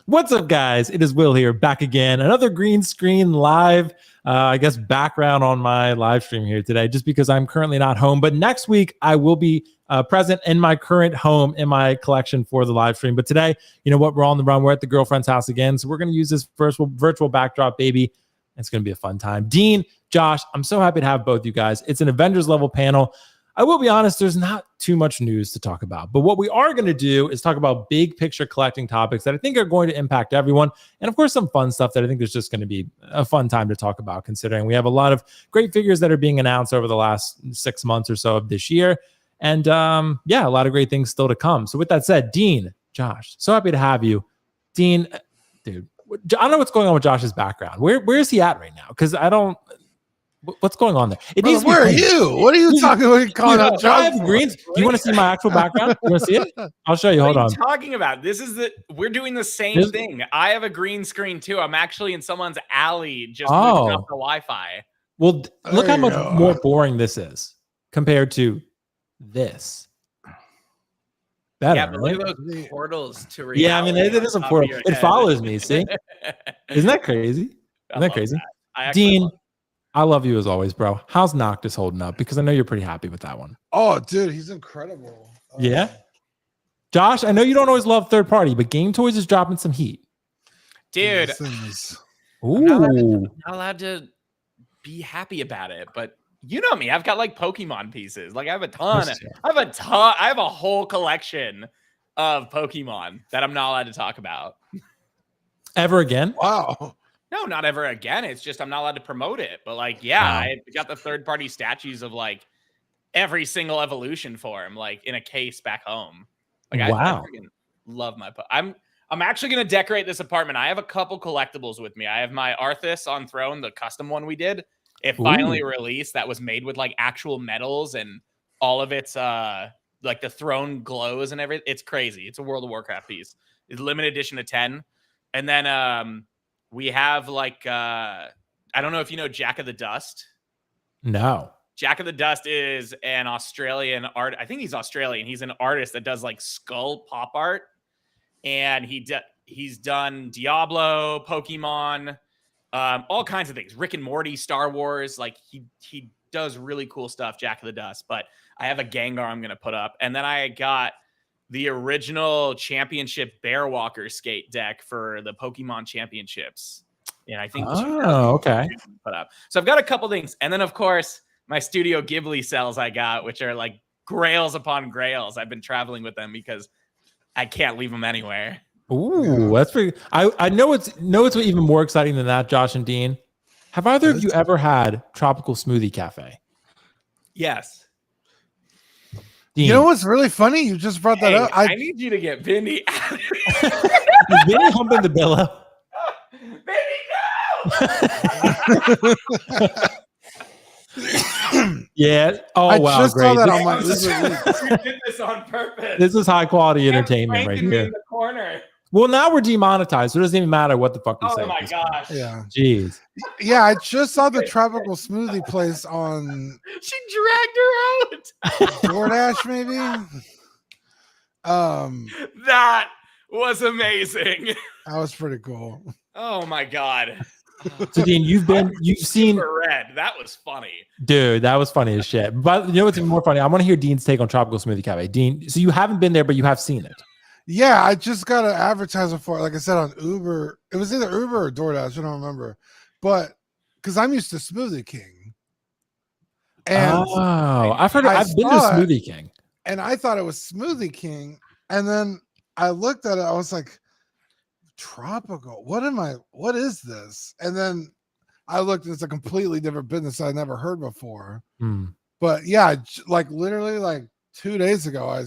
What's up, guys? It is Will here, back again. Another green screen live, I guess, background on my live stream here today, just because I'm currently not home. But next week, I will be present in my current home in my collection for the live stream. But today, you know what? We're on the run. We're at the girlfriend's house again. So we're going to use this virtual backdrop, baby. It's going to be a fun time. Dean, Josh, I'm so happy to have both you guys. It's an Avengers level panel. I will be honest, there's not too much news to talk about. But what we are going to do is talk about big picture collecting topics that I think are going to impact everyone. And of course, some fun stuff that I think is just going to be a fun time to talk about, considering we have a lot of great figures that are being announced over the last 6 months or so of this year. And yeah, a lot of great things still to come. So with that said, Dean, Josh, so happy to have you. Dean, dude, I don't know what's going on with Josh's background. Where is he at right now? Because I don't... What's going on there? It needs where are you? What are you talking about? You calling out Josh? Greens? Do you want to see my actual background? You want to see it? I'll show you. Hold on. What are you talking about? We're doing the same thing. I have a green screen too. I'm actually in someone's alley just moving up the Wi-Fi. Well, look how much more boring this is compared to this. Better, yeah, but look at those portals to reality. Yeah, I mean, it is a portal. It follows me, see? Isn't that crazy? Isn't that crazy? Dean, I love you as always, bro. How's Noctis holding up? Because I know you're pretty happy with that one. Oh, dude, he's incredible. Yeah? Josh, I know you don't always love third party, but Game Toys is dropping some heat. Dude, I'm not allowed to be happy about it, but you know me. I've got like Pokemon pieces. Like I have a ton. I have a whole collection of Pokemon that I'm not allowed to talk about. Ever again? Wow. No, not ever again. It's just I'm not allowed to promote it. But like, yeah, I got the third-party statues of like every single evolution form, like in a case back home. Like, I freaking love my. I'm actually gonna decorate this apartment. I have a couple collectibles with me. I have my Arthas on Throne, the custom one we did. It finally released. That was made with like actual metals and all of its like the throne glows and everything. It's crazy. It's a World of Warcraft piece. It's limited edition of 10, and then we have like, I don't know if you know Jack of the Dust. No. Jack of the Dust is an Australian art. I think he's Australian. He's an artist that does like skull pop art. And he's done Diablo, Pokemon, all kinds of things. Rick and Morty, Star Wars. Like he does really cool stuff, Jack of the Dust. But I have a Gengar I'm going to put up. And then I got the original championship Bear Walker skate deck for the Pokemon championships. And I think okay. Put up. So I've got a couple things. And then of course my Studio Ghibli cells I got, which are like grails upon grails. I've been traveling with them because I can't leave them anywhere. Ooh, that's pretty. I know it's even more exciting than that, Josh and Dean. Have either of you ever had Tropical Smoothie Cafe? Yes. Dean. You know what's really funny? You just brought that up. I need you to get Vinny out of here. Is Vinny humping the pillow? Vinny, no! Yeah. Oh, I wow. just Great. saw that on my. You did this on purpose. This is high quality entertainment right here. In the corner. Well, now we're demonetized, so it doesn't even matter what the fuck we say. Oh my gosh. Yeah. Jeez. Yeah, I just saw the tropical smoothie place on She dragged her out. DoorDash, maybe. That was amazing. That was pretty cool. Oh my god. So Dean, you've seen red. That was funny. Dude, that was funny as shit. But you know what's even more funny? I want to hear Dean's take on Tropical Smoothie Cafe. Dean, so you haven't been there, but you have seen it. Yeah, I just got an advertisement for it. Like I said, on Uber. It was either Uber or DoorDash. I don't remember. But because I'm used to Smoothie King. And I've been to Smoothie King. And I thought it was Smoothie King. And then I looked at it. I was like, tropical. What is this? And then I looked, it's a completely different business I never heard before. But yeah, like literally like 2 days ago, I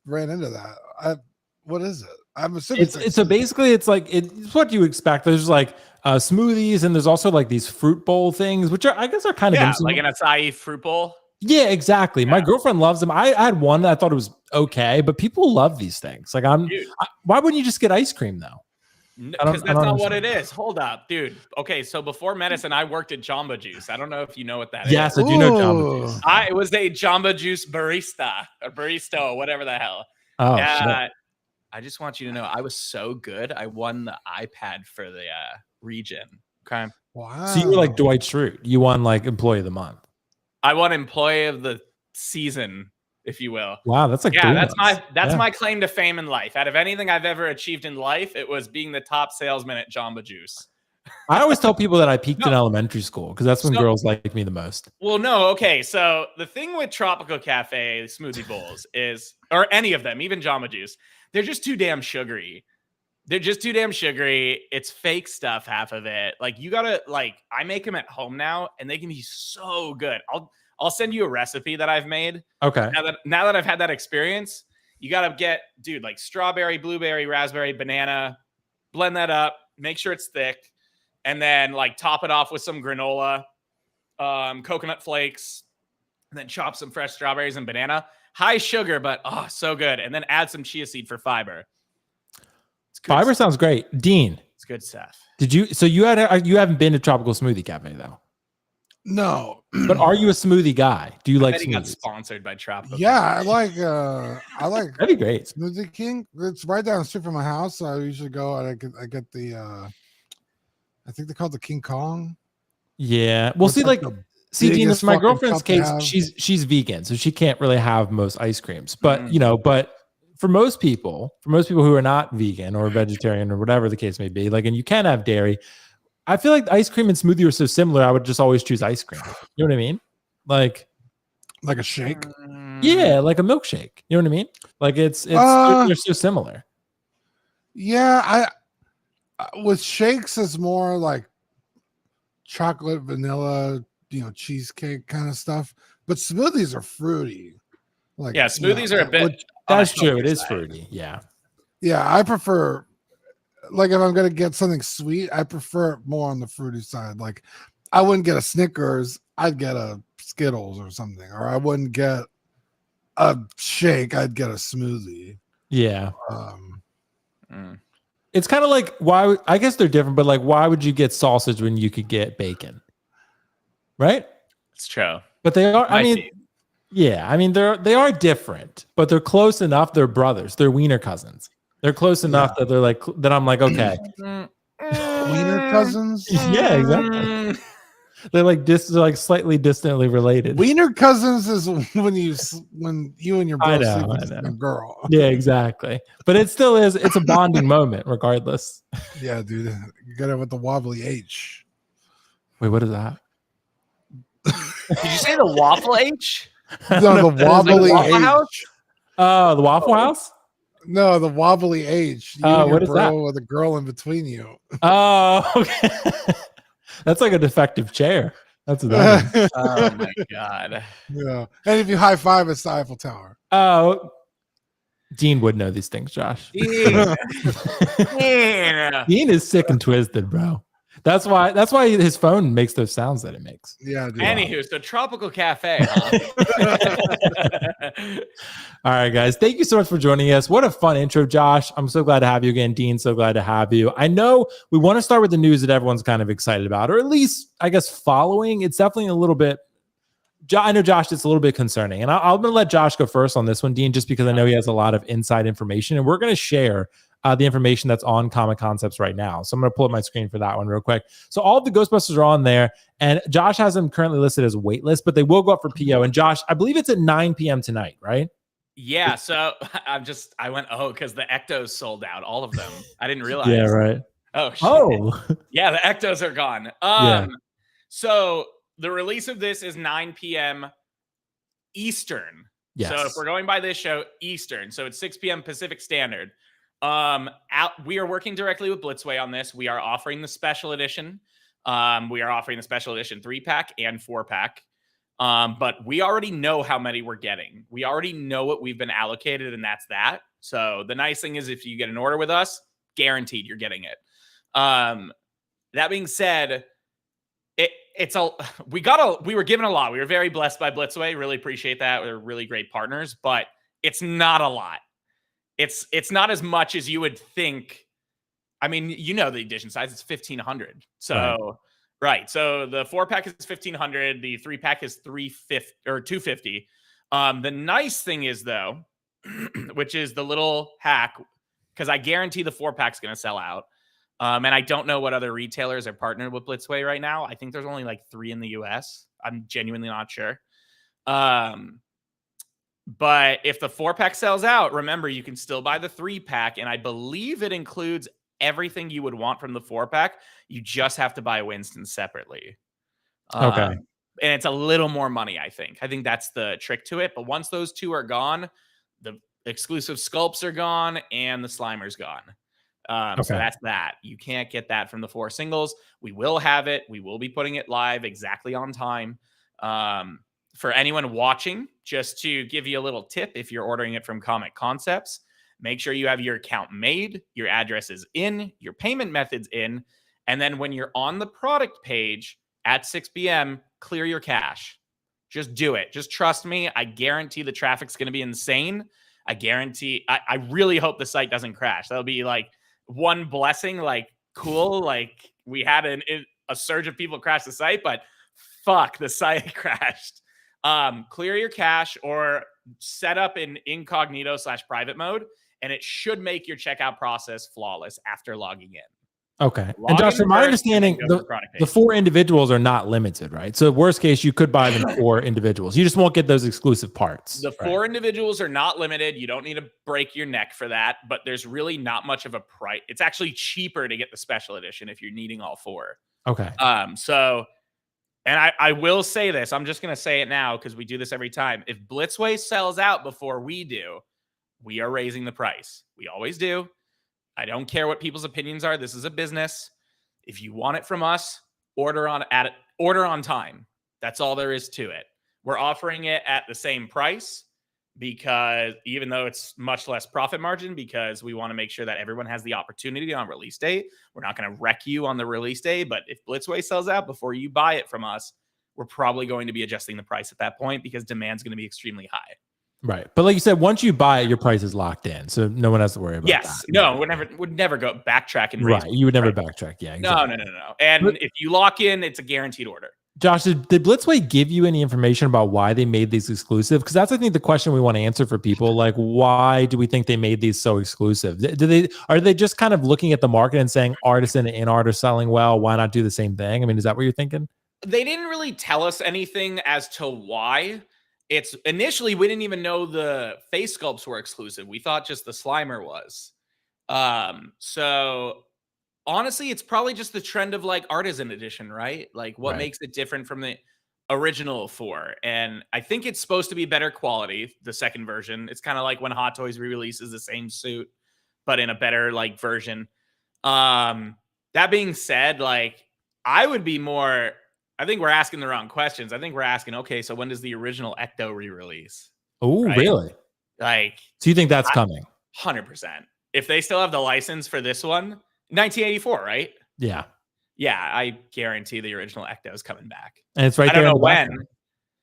ran into that. What is it? I'm assuming it's so basically it's like it's what you expect. There's like smoothies, and there's also like these fruit bowl things, which I guess are kind of like an acai fruit bowl. Yeah, exactly. Yeah. My girlfriend loves them. I had one that I thought it was okay, but people love these things. Like why wouldn't you just get ice cream though? Because that's not what it is. Hold up, dude. Okay, so before medicine, I worked at Jamba Juice. I don't know if you know what that is. Yes, I do know Jamba Juice. It was a Jamba Juice barista or whatever the hell. Oh, shit. I just want you to know I was so good. I won the iPad for the region. Okay. Wow. So you were like Dwight Schrute. You won like Employee of the Month. I won Employee of the Season, if you will. Wow, that's like that's my claim to fame in life. Out of anything I've ever achieved in life, it was being the top salesman at Jamba Juice. I always tell people that I peaked in elementary school because that's when girls like me the most. Well, no, okay. So the thing with Tropical Cafe smoothie bowls is, or any of them, even Jamba Juice, they're just too damn sugary. It's fake stuff, half of it. Like you gotta I make them at home now, and they can be so good. I'll send you a recipe that I've made. Okay. Now that I've had that experience, you gotta get, dude, like strawberry, blueberry, raspberry, banana, blend that up, make sure it's thick, and then like top it off with some granola, coconut flakes, and then chop some fresh strawberries and banana. High sugar, but so good. And then add some chia seed for fiber. Fiber sounds great. Dean, it's good stuff. So you haven't been to Tropical Smoothie Cafe though? No. But are you a smoothie guy? Do you like smoothies? Got sponsored by Tropical. Yeah, I like That'd be great. Smoothie King. It's right down the street from my house. So I usually go and I get the I think they call it the King Kong. Yeah. Well, see, Dean, in my girlfriend's case, she's vegan, so she can't really have most ice creams. But but for most people who are not vegan or vegetarian or whatever the case may be, and you can have dairy, I feel like ice cream and smoothie are so similar. I would just always choose ice cream. You know what I mean? Like a shake. Yeah, like a milkshake. You know what I mean? Like it's they're so similar. Yeah, with shakes it's more like chocolate, vanilla, cheesecake kind of stuff. But smoothies are fruity. Smoothies are a bit. That's true. It is fruity. Yeah. Yeah, I prefer, if I'm gonna get something sweet, I prefer it more on the fruity side. Like, I wouldn't get a Snickers, I'd get a Skittles or something, or I wouldn't get a shake, I'd get a smoothie. Yeah. It's kind of like, why? I guess they're different, but why would you get sausage when you could get bacon? Right? It's true. But they are. They are different, but they're close enough. They're brothers. They're wiener cousins. They're close enough that they're that I'm like, okay. Wiener cousins? Yeah, exactly. They're slightly distantly related. Wiener cousins is when you and your bro sleep with the same girl. Yeah, exactly. But it still is. It's a bonding moment, regardless. Yeah, dude. You got it with the wobbly H. Wait, what is that? Did you say the waffle H? No, the wobbly H. Oh, the Waffle House? No, the wobbly H. You and your what is that? with a girl in between you. Oh, okay. That's like a defective chair. That's what that is. Oh my god. Yeah. And if you high five, it's the Eiffel Tower. Oh, Dean would know these things, Josh. Dean is sick and twisted, bro. That's why his phone makes those sounds that it makes. Yeah, dude. Anywho, so Tropical Cafe. Huh? All right, guys. Thank you so much for joining us. What a fun intro, Josh. I'm so glad to have you again. Dean, so glad to have you. I know we want to start with the news that everyone's kind of excited about, or at least, I guess, following. It's definitely a little bit. I know, Josh, it's a little bit concerning. And I'm going to let Josh go first on this one, Dean, just because I know he has a lot of inside information. And we're going to share the information that's on Comic Concepts right now. So I'm going to pull up my screen for that one real quick. So all of the Ghostbusters are on there, and Josh has them currently listed as waitlist, but they will go up for PO. And Josh, I believe it's at 9 p.m. tonight, right? Yeah. So I went, because the Ectos sold out, all of them. I didn't realize. Yeah, right. Oh, shit. Oh. Yeah, the Ectos are gone. So the release of this is 9 p.m. Eastern. Yes. So if we're going by this show, Eastern. So it's 6 p.m. Pacific Standard. We are working directly with Blitzway on this. We are offering the special edition. We are offering the special edition 3-pack and 4-pack. But we already know how many we're getting. We already know what we've been allocated, and that's that. So the nice thing is, if you get an order with us, guaranteed you're getting it. That being said, we were given a lot. We were very blessed by Blitzway. Really appreciate that. We're really great partners, but it's not a lot. It's not as much as you would think. I mean, the edition size, it's 1,500. So, right. So the 4-pack is 1,500. The 3-pack is 350 or 250. The nice thing is, though, which is the little hack, because I guarantee the 4-pack's going to sell out. And I don't know what other retailers are partnered with Blitzway right now. I think there's only like 3 in the US. I'm genuinely not sure. But if the 4-pack sells out, remember, you can still buy the 3-pack. And I believe it includes everything you would want from the 4-pack. You just have to buy Winston separately. Okay. And it's a little more money, I think. I think that's the trick to it. But once those 2 are gone, the exclusive sculpts are gone and the Slimer's gone. So that's that. You can't get that from the 4 singles. We will have it. We will be putting it live exactly on time. For anyone watching, just to give you a little tip, if you're ordering it from Comic Concepts, make sure you have your account made, your address is in, your payment method's in, and then when you're on the product page at 6 p.m., clear your cache. Just do it. Just trust me. I guarantee the traffic's going to be insane. I guarantee. I really hope the site doesn't crash. That'll be like one blessing. Like, cool. Like, we had a surge of people crash the site, but fuck, the site crashed. Clear your cache or set up in incognito/private mode, and it should make your checkout process flawless after logging in. Okay. And Josh, from my understanding, the 4 individuals are not limited, right? So worst case, you could buy them 4 individuals. You just won't get those exclusive parts. The 4 individuals are not limited. You don't need to break your neck for that, but there's really not much of a price. It's actually cheaper to get the special edition if you're needing all 4. Okay. And I will say this. I'm just going to say it now because we do this every time. If Blitzway sells out before we do, we are raising the price. We always do. I don't care what people's opinions are. This is a business. If you want it from us, order on time. That's all there is to it. We're offering it at the same price because even though it's much less profit margin, because we want to make sure that everyone has the opportunity on release date. We're not going to wreck you on the release day, but if Blitzway sells out before you buy it from us, we're probably going to be adjusting the price at that point because demand's going to be extremely high. Right. But like you said, once you buy it, your price is locked in. So no one has to worry about that. No, would never go backtrack and raise. Right. You would never backtrack. Yeah. Exactly. No. And if you lock in, it's a guaranteed order. Josh, did Blitzway give you any information about why they made these exclusive? Because that's, I think, the question we want to answer for people. Like, why do we think they made these so exclusive? Are they just kind of looking at the market and saying Artisan and InArt are selling well? Why not do the same thing? I mean, is that what you're thinking? They didn't really tell us anything as to why. It's initially, we didn't even know the face sculpts were exclusive. We thought just the Slimer was. So honestly, it's probably just the trend of like Artisan edition, right? Like what makes it different from the original 4. And I think it's supposed to be better quality, the second version. It's kind of like when Hot Toys re-releases the same suit, but in a better like version. That being said, like I would be more, I think we're asking the wrong questions. I think we're asking, okay, so when does the original Ecto re-release? Oh, really? Like, so you think that's coming? 100%. If they still have the license for this one, 1984, right? Yeah. Yeah, I guarantee the original Ecto is coming back. And it's right there. I don't know when.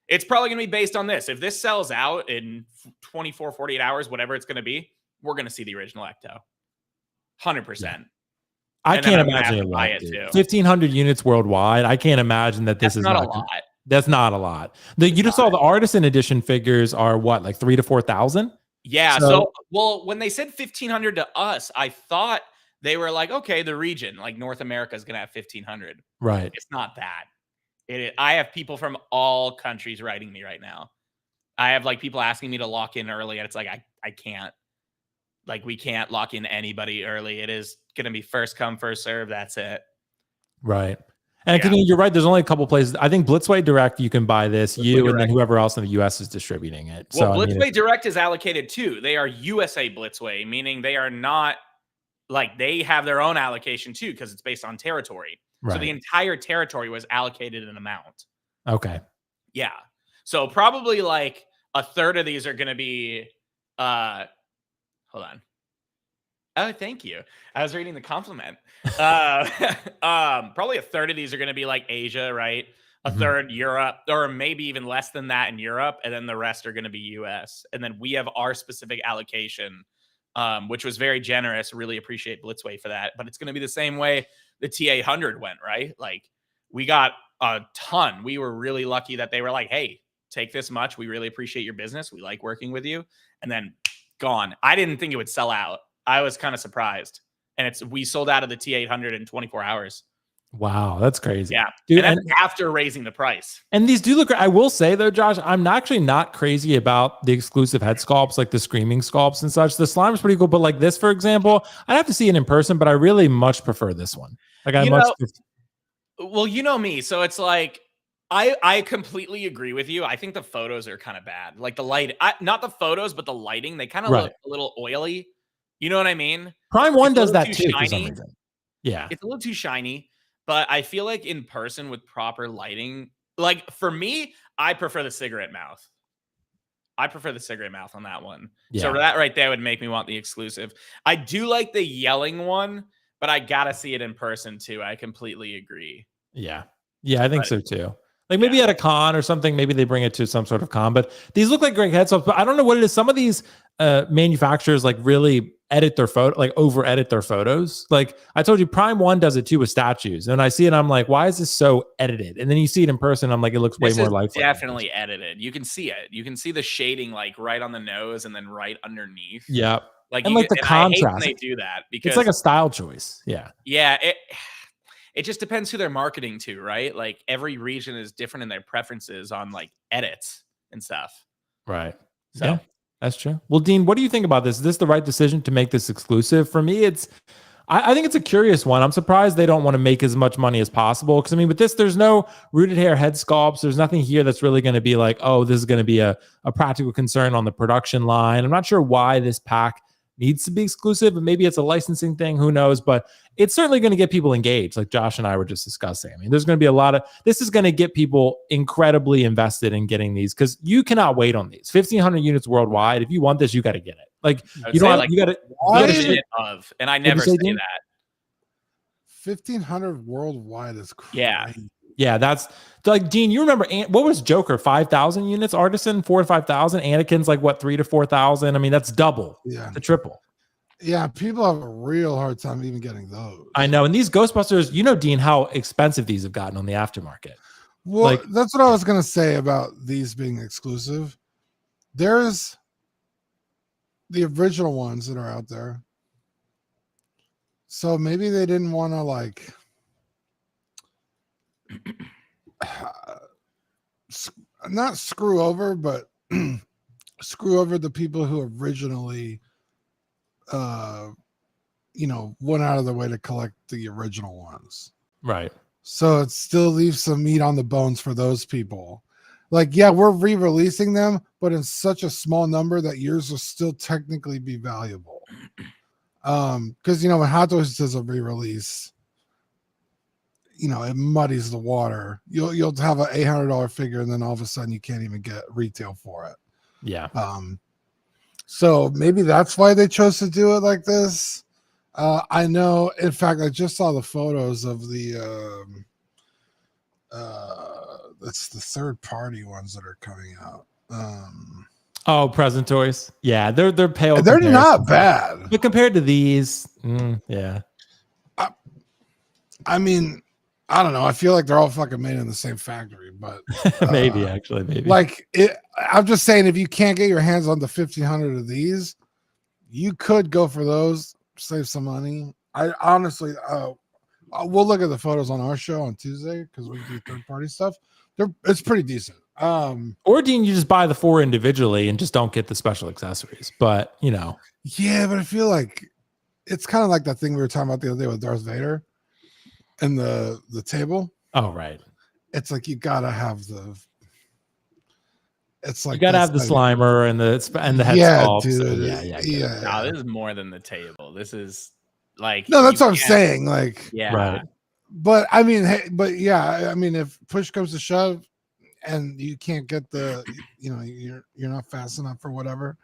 It's probably going to be based on this. If this sells out in 24, 48 hours, whatever it's going to be, we're going to see the original Ecto. 100%. Yeah. I can't imagine it. Buy it too. 1,500 units worldwide. I can't imagine that this is not a lot. That's not a lot. You just saw the Artisan edition figures are what, like 3,000 to 4,000? Yeah. So, well, when they said 1,500 to us, I thought they were like, okay, the region, like North America is going to have 1,500. Right. It's not that. I have people from all countries writing me right now. I have like people asking me to lock in early, and it's like I can't. Like we can't lock in anybody early. It is going to be first come, first serve. That's it. Right. And you're right. There's only a couple places. I think Blitzway Direct, you can buy this. And then whoever else in the U.S. is distributing it. Well, Blitzway Direct is allocated too. They are USA Blitzway, meaning they are not like they have their own allocation too because it's based on territory. Right. So the entire territory was allocated an amount. Okay. Yeah. So probably like a third of these are going to be. Hold on. Oh, thank you. I was reading the compliment. Probably a third of these are going to be like Asia, right? A third Europe, or maybe even less than that in Europe. And then the rest are going to be US. And then we have our specific allocation, which was very generous. Really appreciate Blitzway for that. But it's going to be the same way the TA100 went, right? Like we got a ton. We were really lucky that they were like, hey, take this much. We really appreciate your business. We like working with you. And then gone. I didn't think it would sell out. I was kind of surprised. And we sold out of the T800 in 24 hours. Wow, that's crazy. Yeah, dude, and that's after raising the price. And these do look. I will say though, Josh, I'm actually not crazy about the exclusive head sculpts, like the screaming sculpts and such. The slime is pretty cool, but like this, for example, I'd have to see it in person. But I really much prefer this one. Like well, you know me, so it's like I completely agree with you. I think the photos are kind of bad. Like the light, not the photos, but the lighting. They kind of look a little oily. You know what I mean? Prime 1 does that too for some reason. Yeah, it's a little too shiny. But I feel like in person with proper lighting, like for me, I prefer the cigarette mouth. I prefer the cigarette mouth on that one. Yeah. So that right there would make me want the exclusive. I do like the yelling one, but I gotta see it in person too. I completely agree. Yeah. Yeah, I think so too. Like maybe at a con or something, maybe they bring it to some sort of con, but these look like great head sculpts, but I don't know what it is. Some of these manufacturers like really edit their photo, like over edit their photos. Like I told you, Prime 1 does it too with statues. And I see it, I'm like, why is this so edited? And then you see it in person, I'm like, it looks way more lifelike. Definitely edited. You can see it. You can see the shading like right on the nose and then right underneath. Yeah. Like, and like the contrast. I hate when they do that because it's like a style choice. Yeah. Yeah. It just depends who they're marketing to, right? Like every region is different in their preferences on like edits and stuff. Right. So yeah, that's true. Well, Dean, what do you think about this? Is this the right decision to make this exclusive? For me, I think it's a curious one. I'm surprised they don't want to make as much money as possible. Because I mean, with this, there's no rooted hair head sculpts. There's nothing here that's really going to be like, oh, this is going to be a practical concern on the production line. I'm not sure why this pack needs to be exclusive, but maybe it's a licensing thing, who knows, but it's certainly going to get people engaged, like Josh and I were just discussing. I mean, there's going to be a lot of, this is going to get people incredibly invested in getting these, because you cannot wait on these 1,500 units worldwide. If you want this, you got to get it. Like you don't have, like, you got to of, and I never say that. 1,500 worldwide is crazy. Yeah, that's like, Dean, you remember what was Joker? 5,000 units, Artisan 4,000 to 5,000. Anakin's like what, 3,000 to 4,000. I mean, that's double, to triple. Yeah, people have a real hard time even getting those. I know, and these Ghostbusters, you know, Dean, how expensive these have gotten on the aftermarket. Well, like, that's what I was gonna say about these being exclusive. There's the original ones that are out there, so maybe they didn't want to like. Not screw over, but screw over the people who originally went out of their way to collect the original ones, right? So it still leaves some meat on the bones for those people. Like, yeah, we're re-releasing them, but in such a small number that yours will still technically be valuable. Because when Hot Toys does a re-release, it muddies the water. You'll have an $800 figure, and then all of a sudden you can't even get retail for it. Yeah. So maybe that's why they chose to do it like this. I know. In fact, I just saw the photos of the that's the third party ones that are coming out. Present toys. Yeah, they're pale. They're not bad, but compared to these, yeah. I mean, I don't know. I feel like they're all fucking made in the same factory, but maybe. Like I'm just saying, if you can't get your hands on the 1,500 of these, you could go for those, save some money. I honestly, we'll look at the photos on our show on Tuesday because we do third party stuff. It's pretty decent. Or Dean, you just buy the 4 individually and just don't get the special accessories. But yeah, but I feel like it's kind of like that thing we were talking about the other day with Darth Vader. And the table. Oh, right. It's like you gotta have the. It's like you gotta have the Slimer and the head sculpts. Dude, yeah. No, this is more than the table. This is like that's what I'm saying. Like, yeah, right. But I mean, if push comes to shove, and you can't get the, you're not fast enough or whatever,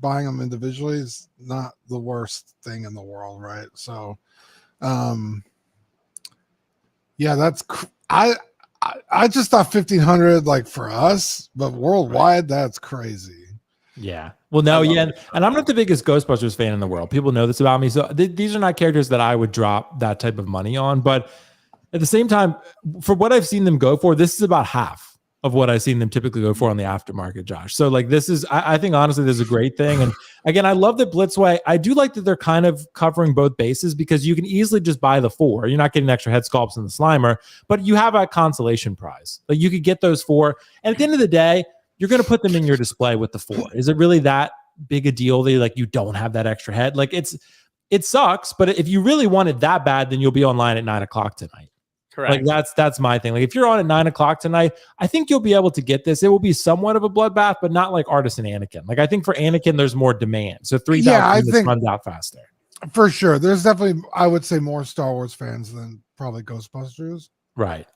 buying them individually is not the worst thing in the world, right? So, yeah, that's I just thought 1,500 like for us, but worldwide that's crazy. Yeah. Well, no, yeah, and I'm not the biggest Ghostbusters fan in the world. People know this about me, so these are not characters that I would drop that type of money on. But at the same time, for what I've seen them go for, this is about half. of what I've seen them typically go for on the aftermarket, Josh. So like this is, I think honestly, this is a great thing. And again, I love that Blitzway. I do like that they're kind of covering both bases because you can easily just buy the 4. You're not getting extra head sculpts in the Slimer, but you have a consolation prize. Like you could get those 4. And at the end of the day, you're going to put them in your display with the 4. Is it really that big a deal that like you don't have that extra head? Like it sucks, but if you really want it that bad, then you'll be online at 9:00 tonight. Correct. Like that's my thing. Like if you're on at 9:00 tonight, I think you'll be able to get this. It will be somewhat of a bloodbath, but not like Artisan Anakin. Like I think for Anakin, there's more demand. So 3,000 units runs out faster. For sure. There's definitely, I would say, more Star Wars fans than probably Ghostbusters. Right.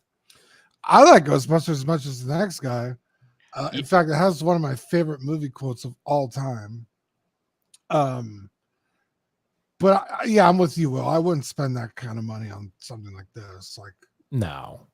I like Ghostbusters as much as the next guy. In fact, it has one of my favorite movie quotes of all time. But yeah, I'm with you, Will. I wouldn't spend that kind of money on something like this. Like, no.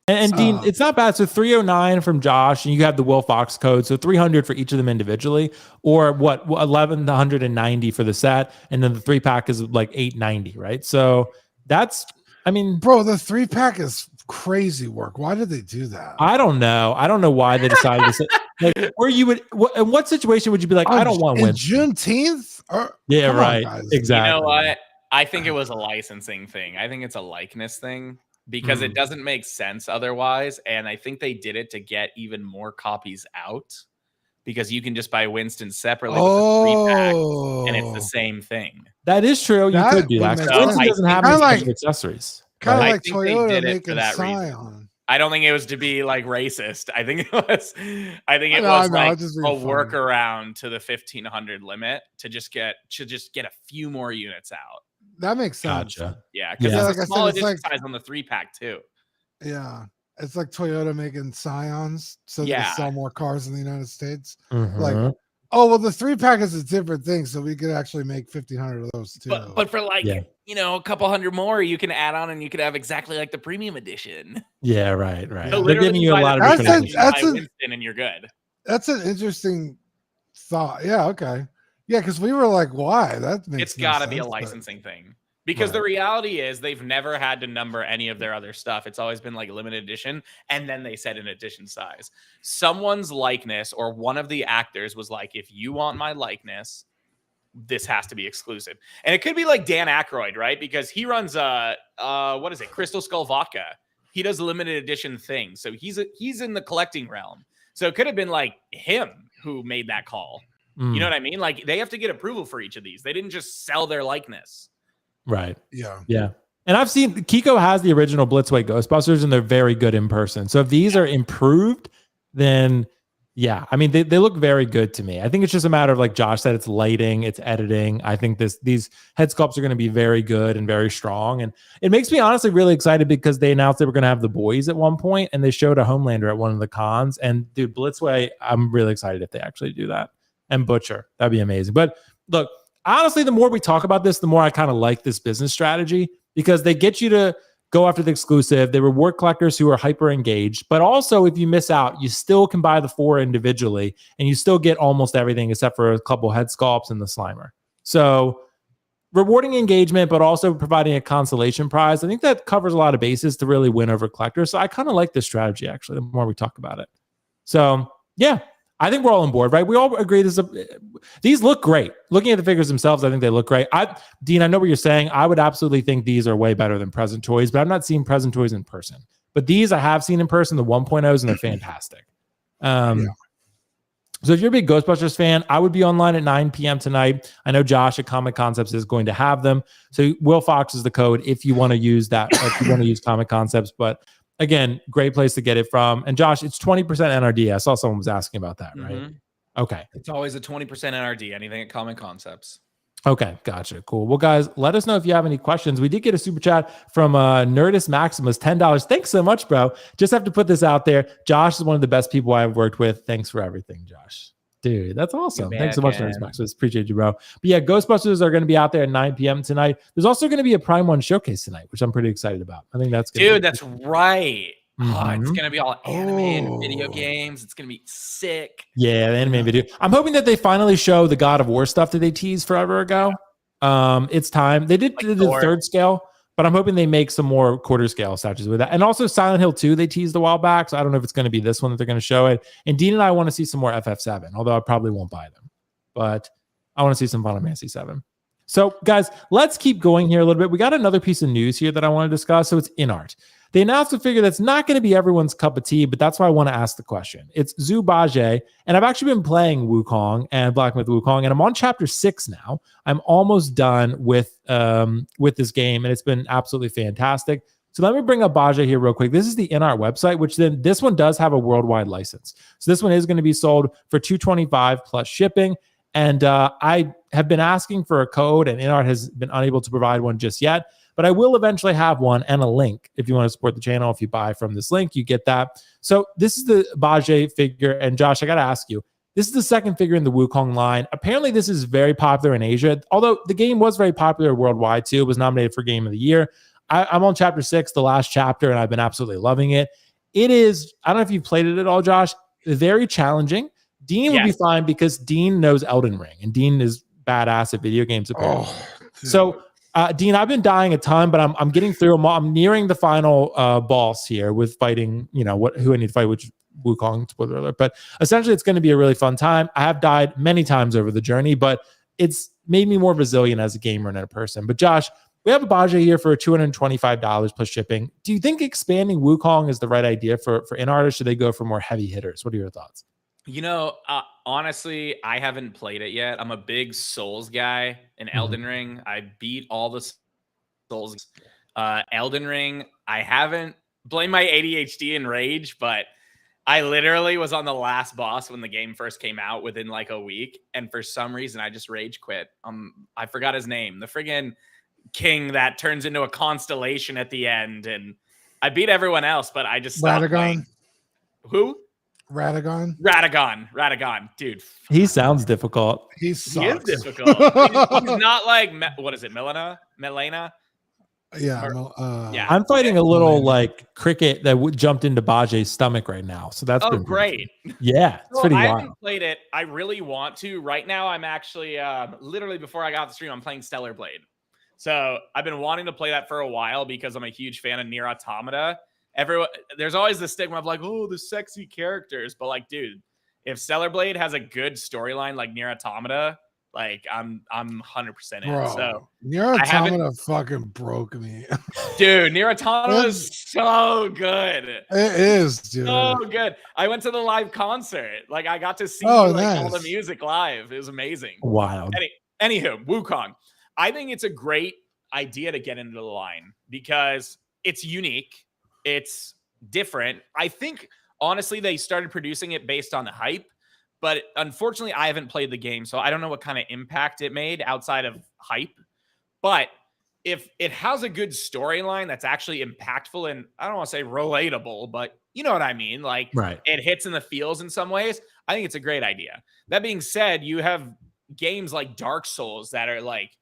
And Dean, it's not bad. So 309 from Josh, and you have the Will Fox code. So 300 for each of them individually, or what? 1,190 for the set, and then the 3-pack is like 890, right? So that's, I mean, bro, the 3-pack is crazy work. Why did they do that? I don't know. I don't know why they decided to say, like, where you would, in what situation would you be like, I don't want Winston? Juneteenth? Yeah, right. Exactly. You know what? I think it was a licensing thing. I think it's a likeness thing because it doesn't make sense otherwise. And I think they did it to get even more copies out because you can just buy Winston separately with the 3-pack and it's the same thing. That is true. You could do that. Winston doesn't have any special accessories. Kind of right? like Toyota making Scion. I don't think it was to be like racist. I think it was like a workaround to the 1,500 limit to just get a few more units out. That makes sense. Gotcha. Yeah, because it's a small edition size on the 3-pack too. Yeah, it's like Toyota making Scions so they sell more cars in the United States. Like, oh well, the 3-pack is a different thing, so we could actually make 1,500 of those too. But for like a couple hundred more, you can add on and you could have exactly like the premium edition. Yeah, right. So they're giving you a lot of different Winston and you're good. That's an interesting thought. Yeah, okay. Yeah, because we were like, why? That makes it's got to be a licensing thing. Because the reality is they've never had to number any of their other stuff. It's always been like limited edition. And then they said an edition size. Someone's likeness or one of the actors was like, if you want my likeness, this has to be exclusive. And it could be like Dan Aykroyd, right? Because he runs what is it? Crystal Skull Vodka. He does limited edition things. So he's in the collecting realm. So it could have been like him who made that call. You know what I mean? Like they have to get approval for each of these. They didn't just sell their likeness. Right. Yeah. And I've seen Kiko has the original Blitzway Ghostbusters and they're very good in person. So if these are improved, then yeah, I mean, they look very good to me. I think it's just a matter of, like Josh said, it's lighting, it's editing. I think these head sculpts are going to be very good and very strong. And it makes me honestly really excited because they announced they were going to have the boys at one point and they showed a Homelander at one of the cons. And dude, Blitzway, I'm really excited if they actually do that. And Butcher, that'd be amazing. But look, honestly, the more we talk about this, the more I kind of like this business strategy because they get you to go after the exclusive. They reward collectors who are hyper engaged, but also if you miss out, you still can buy the 4 individually and you still get almost everything except for a couple head sculpts and the Slimer. So rewarding engagement, but also providing a consolation prize. I think that covers a lot of bases to really win over collectors. So I kind of like this strategy actually, the more we talk about it. So yeah. I think we're all on board, right? We all agree these look great. Looking at the figures themselves, I think they look great. Dean, I know what you're saying. I would absolutely think these are way better than present toys, but I've not seen present toys in person. But these I have seen in person, the 1.0s, and they're fantastic. So if you're a big Ghostbusters fan, I would be online at 9 p.m. tonight. I know Josh at Comic Concepts is going to have them. So Will Fox is the code if you want to use that, if you want to use Comic Concepts. But again, great place to get it from. And Josh, it's 20% NRD. I saw someone was asking about that, right? Okay. It's always a 20% NRD, anything at Comic Concepts. Okay, gotcha. Cool. Well, guys, let us know if you have any questions. We did get a super chat from Nerdist Maximus, $10. Thanks so much, bro. Just have to put this out there. Josh is one of the best people I've worked with. Thanks for everything, Josh. Dude, that's awesome. Thanks so much, Nerdist Maximus. Appreciate you, bro. But yeah, Ghostbusters are going to be out there at 9 p.m. tonight. There's also going to be a Prime 1 showcase tonight, which I'm pretty excited about. I think that's good. Dude, that's right. Oh, it's going to be all anime and video games. It's going to be sick. Yeah, the anime and video. I'm hoping that they finally show the God of War stuff that they teased forever ago. It's time. They did the third scale, But I'm hoping they make some more quarter scale statues with that. And also Silent Hill 2, they teased a while back. So I don't know if it's going to be this one that they're going to show it. And Dean and I want to see some more FF7, although I probably won't buy them. But I want to see some Final Fantasy 7. So guys, let's keep going here a little bit. We got another piece of news here that I want to discuss. So it's InArt. They announced a figure that's not going to be everyone's cup of tea, but that's why I want to ask the question. It's Zhu Bajie, and I've actually been playing Wukong and Black Myth Wukong, and I'm on chapter 6 now. I'm almost done with this game, and it's been absolutely fantastic. So let me bring up Bajie here real quick. This is the InArt website, which then this one does have a worldwide license. So this one is going to be sold for $225 plus shipping. And I have been asking for a code, and InArt has been unable to provide one just yet. But I will eventually have one and a link. If you want to support the channel, if you buy from this link, you get that. So this is the Bajie figure. And Josh, I got to ask you, this is the second figure in the Wukong line. Apparently, this is very popular in Asia, although the game was very popular worldwide too. It was nominated for Game of the Year. I'm on chapter 6, the last chapter, and I've been absolutely loving it. It is, I don't know if you've played it at all, Josh, very challenging. Dean would be fine because Dean knows Elden Ring, and Dean is badass at video games apparently. So Dean, I've been dying a ton, but I'm getting through them. I'm nearing the final boss here with fighting, who I need to fight, which Wukong, spoiler alert. But essentially, it's going to be a really fun time. I have died many times over the journey, but it's made me more resilient as a gamer and a person. But Josh, we have a Bajie here for $225 plus shipping. Do you think expanding Wukong is the right idea for InArt, or should they go for more heavy hitters? What are your thoughts? Honestly, I haven't played it yet. I'm a big Souls guy in Elden Ring. I beat all the Souls. Elden Ring, I haven't. Blame my ADHD and rage, but I literally was on the last boss when the game first came out within like a week. And for some reason, I just rage quit. I forgot his name. The friggin' king that turns into a constellation at the end. And I beat everyone else, but I just stopped playing. Who? Radagon, dude. He sounds difficult. He is difficult. He's not like what is it, Melena? Yeah, I'm fighting a little like cricket that jumped into Bajie's stomach right now, so that's great. Yeah, it's pretty I wild. haven't played it. I really want to. Right now, I'm actually literally before I got the stream, I'm playing Stellar Blade. So I've been wanting to play that for a while because I'm a huge fan of Nier Automata. There's always the stigma of like, oh, the sexy characters, but like, dude, if Stellar Blade has a good storyline like Nier Automata, like I'm 100% in. Bro, So Nier Automata fucking broke me, dude. Nier Automata is so good. It is, dude. So good. I went to the live concert. Like I got to see all the music live. It was amazing. Wild. Anywho, Wukong. I think it's a great idea to get into the line because it's unique. It's different. I think, honestly, they started producing it based on the hype, but unfortunately, I haven't played the game, so I don't know what kind of impact it made outside of hype. But if it has a good storyline that's actually impactful and I don't want to say relatable, but you know what I mean? Like it hits in the feels in some ways. I think it's a great idea. That being said, you have games like Dark Souls that are like,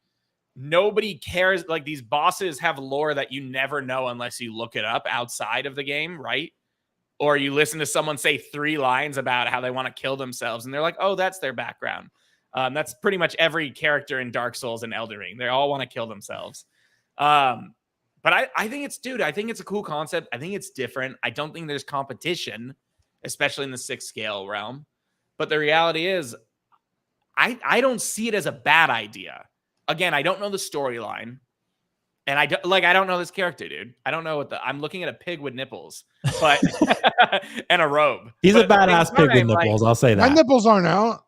nobody cares. Like these bosses have lore that you never know unless you look it up outside of the game, right? Or you listen to someone say 3 lines about how they want to kill themselves and they're like, oh, that's their background. That's pretty much every character in Dark Souls and Elden Ring. They all want to kill themselves. But I think I think it's a cool concept. I think it's different. I don't think there's competition, especially in the 6 scale realm. But the reality is I don't see it as a bad idea. Again, I don't know the storyline, and I don't know this character, dude. I don't know what I'm looking at a pig with nipples, but and a robe. He's a badass pig with nipples. I'll say that. My nipples aren't out.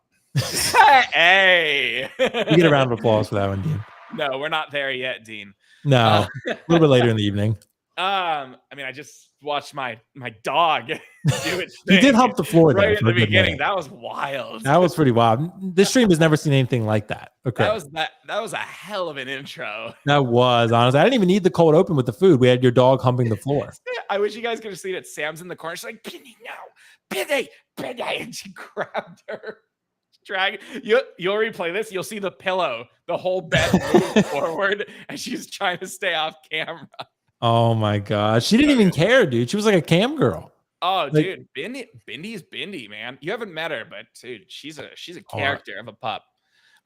Hey, you get a round of applause for that one, Dean. No, we're not there yet, Dean. No, a little bit later in the evening. I mean, I just watched my dog do its thing. You did hump the floor right in the beginning. That was wild. That was pretty wild. This stream has never seen anything like that. Okay, that was a hell of an intro. That was, honestly. I didn't even need the cold open with the food. We had your dog humping the floor. I wish you guys could have seen it. Sam's in the corner. She's like, Penny, no, Penny, and she grabbed her. You'll replay this. You'll see the pillow, the whole bed moved forward, and she's trying to stay off camera. Oh my god, she didn't even care, dude. She was like a cam girl. Oh, dude, Bindy's Bindy, man. You haven't met her, but dude, she's a character of a pup.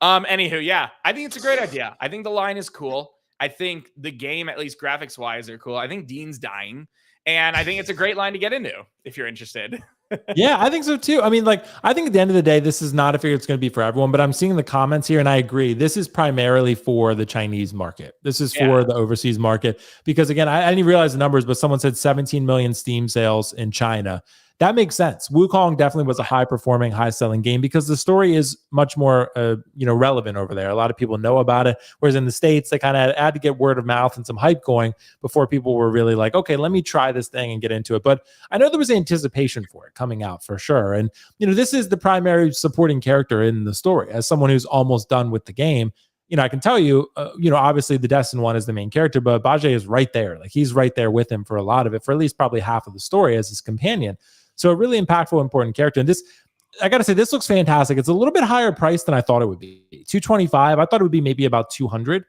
Anywho, yeah, I think it's a great idea. I think the line is cool. I think the game, at least graphics wise, are cool. I think Dean's dying, and I think it's a great line to get into if you're interested. Yeah, I think so too. I mean, like, I think at the end of the day, this is not a figure that's going to be for everyone, but I'm seeing the comments here and I agree. This is primarily for the Chinese market. This is for the overseas market because, again, I didn't even realize the numbers, but someone said 17 million Steam sales in China. That makes sense. Wukong definitely was a high-performing, high-selling game because the story is much more, relevant over there. A lot of people know about it, whereas in the States, they kind of had to get word of mouth and some hype going before people were really like, okay, let me try this thing and get into it. But I know there was anticipation for it coming out for sure. And, this is the primary supporting character in the story. As someone who's almost done with the game, I can tell you, obviously the Destin one is the main character, but Bajie is right there. Like he's right there with him for a lot of it, for at least probably half of the story as his companion. So a really impactful, important character. And this, I got to say, this looks fantastic. It's a little bit higher price than I thought it would be. $225. I thought it would be maybe about $200.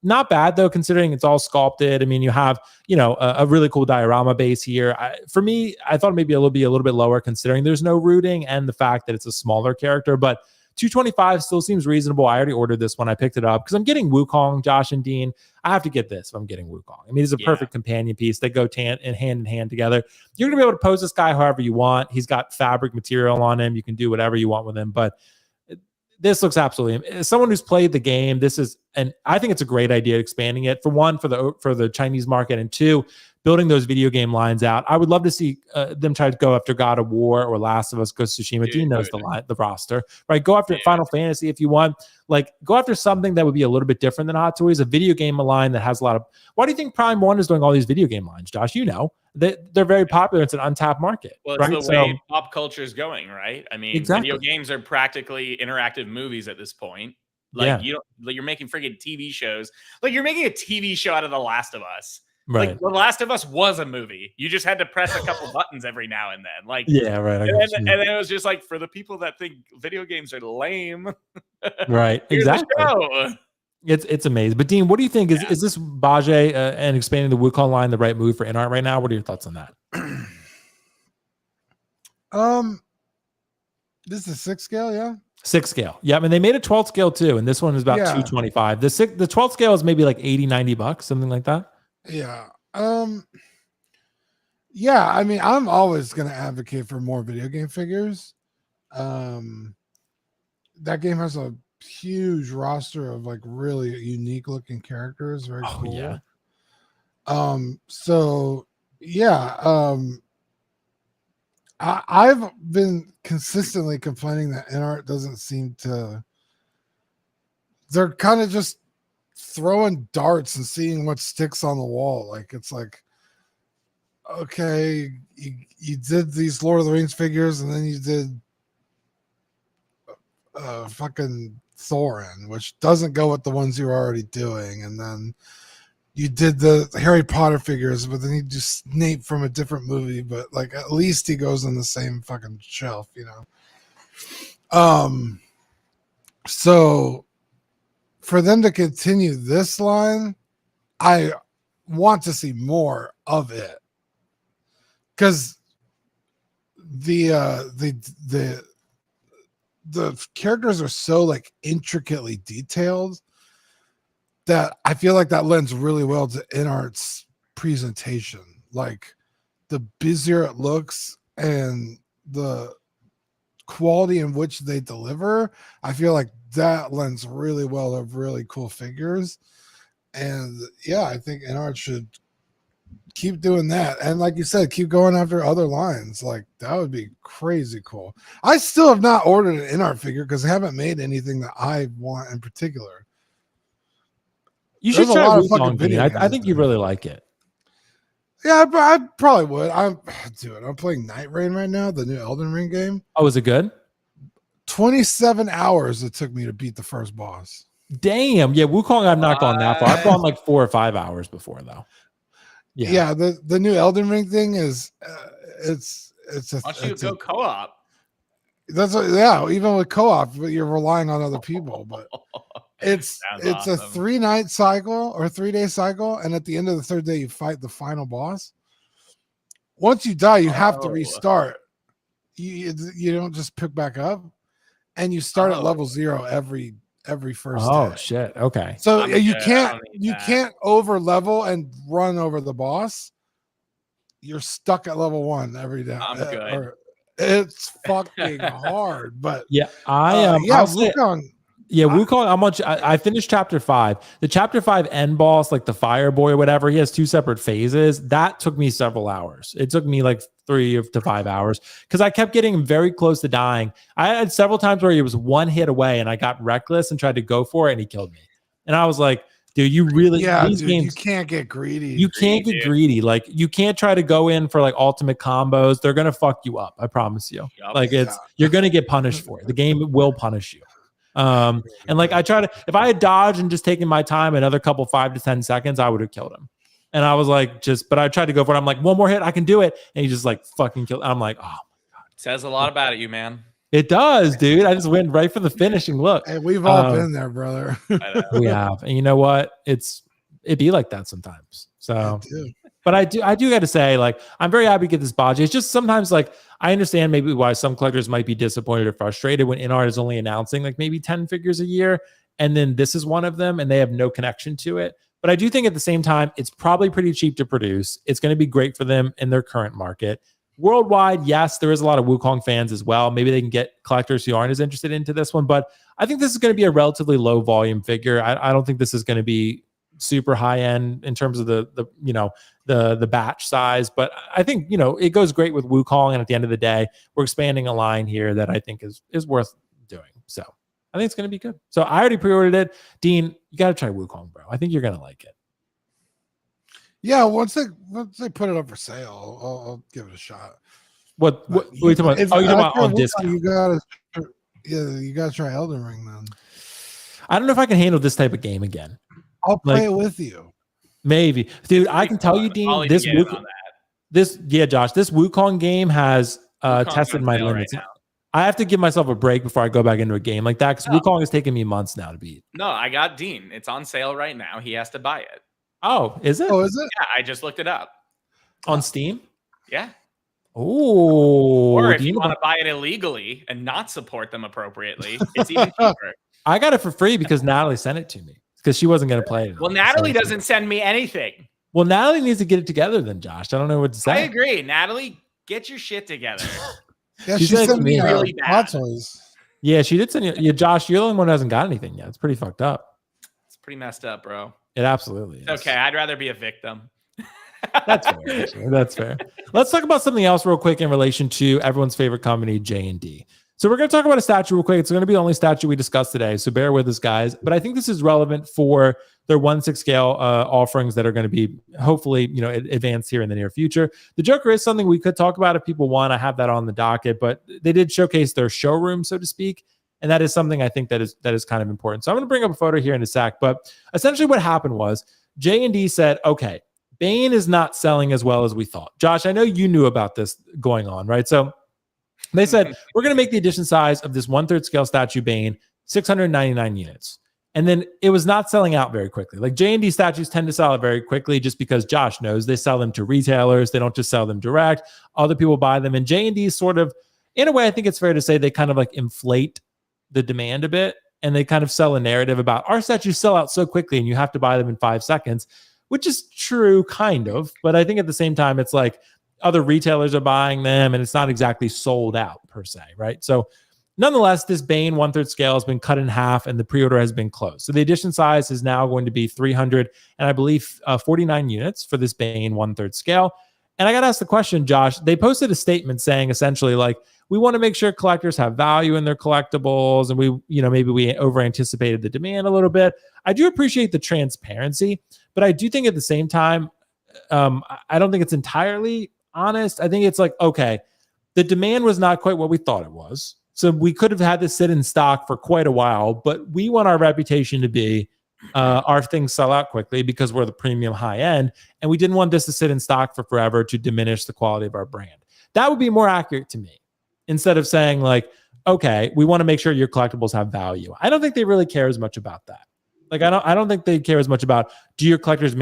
Not bad though, considering it's all sculpted. I mean, you have, a really cool diorama base here. For me, I thought maybe it'll be a little bit lower considering there's no rooting and the fact that it's a smaller character, but $225 still seems reasonable. I already ordered this when I picked it up because I'm getting Wukong, Josh and Dean. I have to get this if I'm getting Wukong. I mean, it's a perfect companion piece. They go hand in hand together. You're going to be able to pose this guy however you want. He's got fabric material on him. You can do whatever you want with him. But this looks absolutely, as someone who's played the game, this is, and I think it's a great idea expanding it for one, for the Chinese market, and two, building those video game lines out. I would love to see them try to go after God of War or Last of Us, Ghost of Tsushima. Dean knows the roster, right? Go after Final Fantasy if you want. Like, go after something that would be a little bit different than Hot Toys, a video game line that has a lot of. Why do you think Prime One is doing all these video game lines, Josh? They're very popular. It's an untapped market. Well, it's the way pop culture is going, right? I mean, video games are practically interactive movies at this point. Like you're making friggin' TV shows. Like you're making a TV show out of The Last of Us. Right. Like The Last of Us was a movie. You just had to press a couple buttons every now and then. Like right. And then it was just like, for the people that think video games are lame. Right. Exactly. It's amazing. But Dean, what do you think? Is this Bajie and expanding the Wukong line the right move for InArt right now? What are your thoughts on that? This is 6 scale, yeah. 6 scale. Yeah, I mean, they made a 12 scale too, and this one is about $225. The 12 scale is maybe like $80-$90, something like that. Yeah. Yeah, I mean, I'm always going to advocate for more video game figures. That game has a huge roster of like really unique looking characters. Very cool. Yeah. So yeah, I've been consistently complaining that InArt doesn't seem to. They're kind of just throwing darts and seeing what sticks on the wall. Like it's like, okay, you did these Lord of the Rings figures, and then you did fucking Thorin, which doesn't go with the ones you were already doing, and then you did the Harry Potter figures, but then you do Snape from a different movie, but like at least he goes on the same fucking shelf, So for them to continue this line, I want to see more of it, because the characters are so like intricately detailed that I feel like that lends really well to InArt's presentation. Like the busier it looks and the quality in which they deliver, I feel like that lends really well to really cool figures. And yeah, I think InArt should keep doing that. And like you said, keep going after other lines. Like that would be crazy cool. I still have not ordered an InArt figure because I haven't made anything that I want in particular. You should try Wukong, Dean. I think you really like it. Yeah, I probably would. I'm playing Night Rain right now, the new Elden Ring game. Oh, is it good? 27 hours it took me to beat the first boss. Damn. Yeah, Wukong I've not gone that far. I've gone like 4 or 5 hours before though. Yeah, the new Elden Ring thing is it's a. Why don't you go co-op? That's even with co-op, but you're relying on other people. But it's awesome. A 3-night cycle or 3-day cycle, and at the end of the 3rd day, you fight the final boss. Once you die, you have to restart. You don't just pick back up, and you start at level 0 every every first day. Shit. Okay. So you can't over level and run over the boss. You're stuck at level 1 every day. I'm good. It's fucking hard, but yeah, Wukong. Yeah, Wukong. I finished chapter 5. The chapter 5 end boss, like the fire boy or whatever, he has 2 separate phases. That took me several hours. It took me like 3 to 5 hours because I kept getting very close to dying. I had several times where he was 1 hit away and I got reckless and tried to go for it and he killed me. And I was like, dude, you really, these games, you can't get greedy. You can't get greedy. Like, you can't try to go in for like ultimate combos. They're going to fuck you up. I promise you. Yep. Like, you're going to get punished for it. The game will punish you. And like if I had dodged and just taken my time another couple 5 to 10 seconds, I would have killed him. And I was like, but I tried to go for it. I'm like, 1 more hit, I can do it. And he just like fucking killed. I'm like, oh my God. Says a lot about it, you man. It does, dude. I just went right for the finishing look. Hey, we've all been there, brother. We have. And you know what? It be like that sometimes. So but I do got to say, like, I'm very happy to get this Bajie. It's just sometimes, like, I understand maybe why some collectors might be disappointed or frustrated when InArt is only announcing like maybe 10 figures a year, and then this is one of them, and they have no connection to it. But I do think at the same time, it's probably pretty cheap to produce. It's going to be great for them in their current market. Worldwide, yes, there is a lot of Wukong fans as well. Maybe they can get collectors who aren't as interested into this one, but I think this is going to be a relatively low volume figure. I don't think this is going to be super high end in terms of the batch size, but I think it goes great with Wukong, and at the end of the day, we're expanding a line here that I think is worth doing. So I think it's going to be good. So I already pre-ordered it. Dean, you got to try Wukong, bro. I think you're going to like it. Yeah, once they put it up for sale, I'll give it a shot. What are you talking about? Oh, you're talking about on discount. You gotta try Elden Ring then. I don't know if I can handle this type of game again. I'll play it with you. Maybe, dude. I can tell you, Dean. Josh, this Wukong game has tested my limits. Right, I have to give myself a break before I go back into a game like that because Wukong has taken me months now to beat. No, I got Dean. It's on sale right now. He has to buy it. Oh, is it? Oh, is it? Yeah, I just looked it up. On Steam? Yeah. Oh. Or if you want to buy it illegally and not support them appropriately, it's even cheaper. I got it for free because Natalie sent it to me because she wasn't going to play it. Well, Natalie doesn't send me anything. Well, Natalie needs to get it together then, Josh. I don't know what to say. I agree. Natalie, get your shit together. Yeah, she sent me really bad. Yeah, she did send you. Yeah, Josh, you're the only one who hasn't got anything yet. It's pretty fucked up. It's pretty messed up, bro. It absolutely is. Okay, I'd rather be a victim. That's fair. Actually. That's fair. Let's talk about something else real quick in relation to everyone's favorite company, JND. So we're going to talk about a statue real quick. It's going to be the only statue we discuss today, so bear with us, guys. But I think this is relevant for their 1/6 scale offerings that are going to be hopefully advanced here in the near future. The Joker is something we could talk about if people want. I have that on the docket, but they did showcase their showroom, so to speak. And that is something I think that is kind of important. So I'm going to bring up a photo here in a sec. But essentially what happened was JND said, okay, Bane is not selling as well as we thought. Josh, I know you knew about this going on, right? So they said, we're going to make the edition size of this 1/3 scale statue Bane 699 units. And then it was not selling out very quickly. Like JND statues tend to sell out very quickly just because Josh knows they sell them to retailers. They don't just sell them direct. Other people buy them. And JND sort of, in a way, I think it's fair to say they kind of like inflate the demand a bit, and they kind of sell a narrative about our statues sell out so quickly and you have to buy them in 5 seconds, which is true kind of, but I think at the same time it's like other retailers are buying them and it's not exactly sold out per se, right? So nonetheless, this Bane 1/3 scale has been cut in half and the pre-order has been closed. So the edition size is now going to be 300 and I believe 49 units for this Bane 1/3 scale. And I got to ask the question, Josh, they posted a statement saying essentially like, we want to make sure collectors have value in their collectibles, and maybe we over anticipated the demand a little bit. I do appreciate the transparency, but I do think at the same time, I don't think it's entirely honest. I think it's like, okay, the demand was not quite what we thought it was. So we could have had this sit in stock for quite a while, but we want our reputation to be our things sell out quickly because we're the premium high end, and we didn't want this to sit in stock for forever to diminish the quality of our brand. That would be more accurate to me. Instead of saying like, okay, we want to make sure your collectibles have value. I don't think they really care as much about that. Like, I don't think they care as much about do your collectibles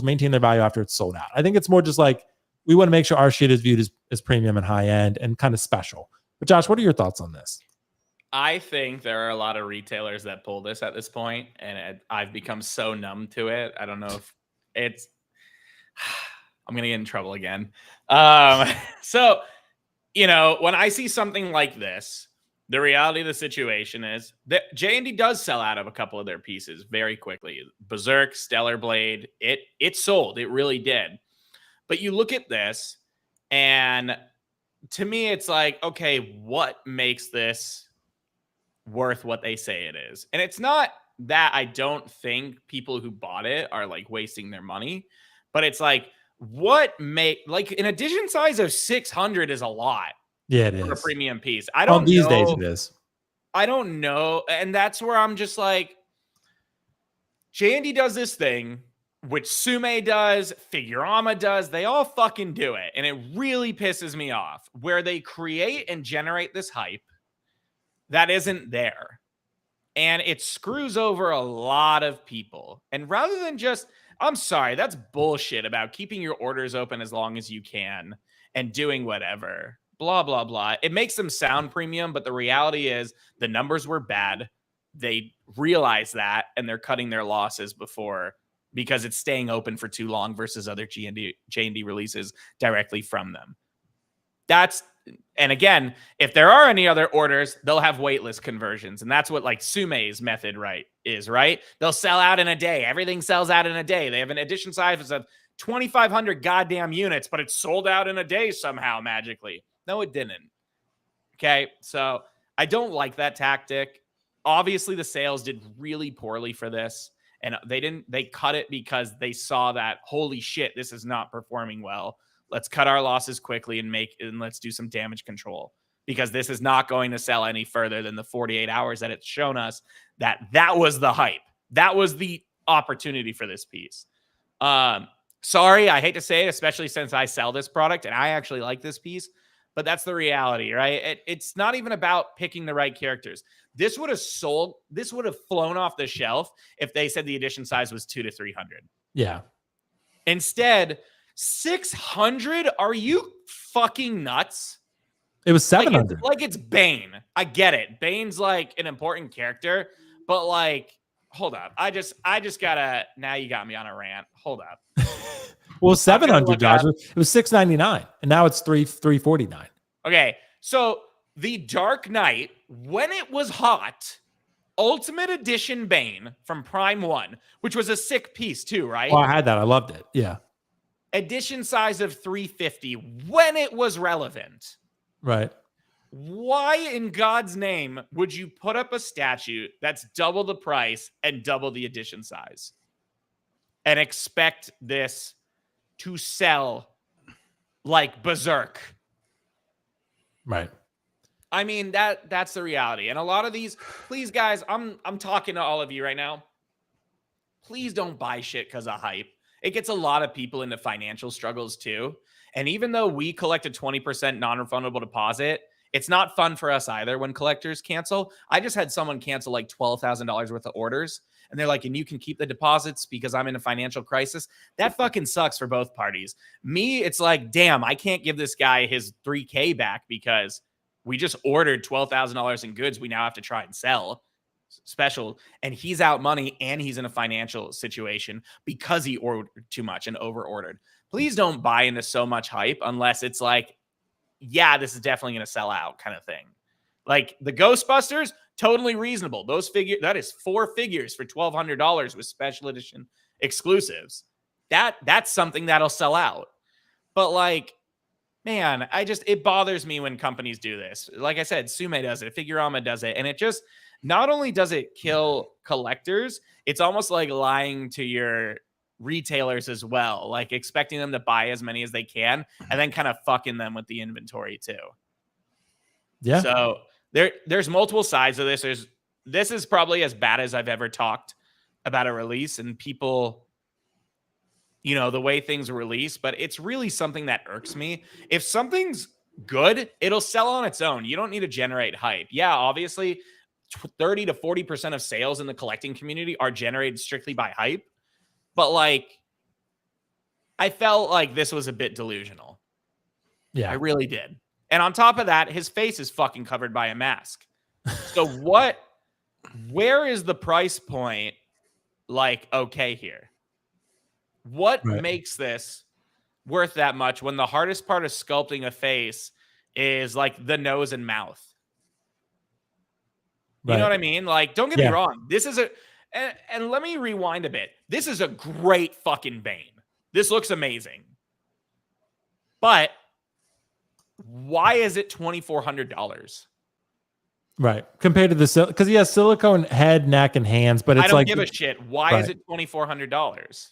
maintain their value after it's sold out. I think it's more just like, we want to make sure our shit is viewed as premium and high end and kind of special. But Josh, what are your thoughts on this? I think there are a lot of retailers that pull this at this point, and I've become so numb to it. I don't know if it's. I'm gonna get in trouble again. So when I see something like this, the reality of the situation is that JND does sell out of a couple of their pieces very quickly. Berserk, Stellar Blade, it sold. It really did. But you look at this, and to me, it's like, okay, what makes this worth what they say it is? And it's not that I don't think people who bought it are like wasting their money, but it's like, what make like an edition size of 600 is a lot. Yeah, it for is a premium piece. I don't these know. days it is. I don't know. And that's where I'm just like, JND does this thing, which Sume does, Figurama does. They all fucking do it. And it really pisses me off where they create and generate this hype that isn't there. And it screws over a lot of people. And rather than just, I'm sorry, that's bullshit about keeping your orders open as long as you can and doing whatever. Blah, blah, blah. It makes them sound premium, but the reality is the numbers were bad. They realize that, and they're cutting their losses because it's staying open for too long versus other JND releases directly from them. And again, if there are any other orders, they'll have waitlist conversions. And that's what like Sume's method is, right? They'll sell out in a day. Everything sells out in a day. They have an edition size of 2,500 goddamn units, but it's sold out in a day somehow magically. No, it didn't. Okay, so I don't like that tactic. Obviously, the sales did really poorly for this. And they cut it because they saw that, holy shit, this is not performing well. Let's cut our losses quickly and let's do some damage control because this is not going to sell any further than the 48 hours that it's shown us that was the hype. That was the opportunity for this piece. Sorry, I hate to say it, especially since I sell this product and I actually like this piece, but that's the reality, right? It's not even about picking the right characters. This would have flown off the shelf if they said the edition size was 200 to 300. Yeah. Instead, 600? Are you fucking nuts? It was 700. Like it's Bane. I get it. Bane's like an important character, but like, hold up. I just gotta. Now you got me on a rant. Hold up. Well, 700, Josh. It was $699, and now it's $349. Okay, so the Dark Knight, when it was hot, Ultimate Edition Bane from Prime 1, which was a sick piece too, right? Oh, I had that. I loved it. Yeah. Edition size of 350 when it was relevant. Right. Why in God's name would you put up a statue that's double the price and double the edition size and expect this to sell like Berserk? Right. I mean, that's the reality. And a lot of these, please guys, I'm talking to all of you right now. Please don't buy shit because of hype. It gets a lot of people into financial struggles too. And even though we collect a 20% non-refundable deposit, it's not fun for us either when collectors cancel. I just had someone cancel like $12,000 worth of orders. And they're like, and you can keep the deposits because I'm in a financial crisis. That fucking sucks for both parties. Me, it's like, damn, I can't give this guy his $3K back because we just ordered $12,000 in goods we now have to try and sell special. And he's out money and he's in a financial situation because he ordered too much and over ordered. Please don't buy into so much hype unless it's like, yeah, this is definitely going to sell out kind of thing. Like the Ghostbusters, totally reasonable. That is 4 figures for $1,200 with special edition exclusives. That's something that'll sell out. But like, man, it bothers me when companies do this. Like I said, Sume does it, Figurama does it, and it just not only does it kill collectors, it's almost like lying to your retailers as well, like expecting them to buy as many as they can and then kind of fucking them with the inventory too. Yeah. So there's multiple sides of this. This is probably as bad as I've ever talked about a release and people, the way things are released, but it's really something that irks me. If something's good, it'll sell on its own. You don't need to generate hype. Yeah, obviously 30 to 40% of sales in the collecting community are generated strictly by hype. But like, I felt like this was a bit delusional. Yeah, I really did. And on top of that, his face is fucking covered by a mask. So where is the price point like okay here? What makes this worth that much when the hardest part of sculpting a face is like the nose and mouth? You know what I mean? Like, don't get me wrong. This is and let me rewind a bit. This is a great fucking Bane. This looks amazing. But why is it $2,400? Right. Compared to the because he has silicone head, neck, and hands, but it's I don't give a shit. Why is it $2,400?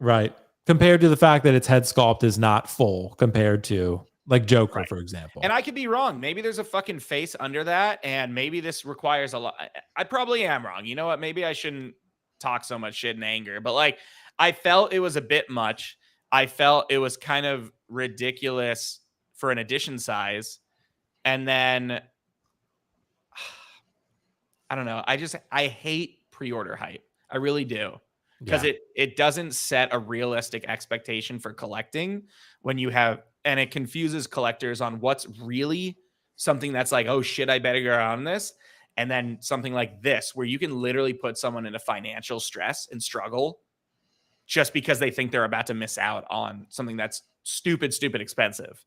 Right. Compared to the fact that its head sculpt is not full compared to like Joker, for example. And I could be wrong. Maybe there's a fucking face under that, and maybe this requires a lot. I probably am wrong. You know what? Maybe I shouldn't talk so much shit in anger, but like I felt it was a bit much. I felt it was kind of ridiculous for an edition size. And then I don't know. I hate pre-order hype. I really do. Because it doesn't set a realistic expectation for collecting when you have, and it confuses collectors on what's really something that's like, oh shit, I better go on this. And then something like this, where you can literally put someone in a financial stress and struggle just because they think they're about to miss out on something that's stupid expensive.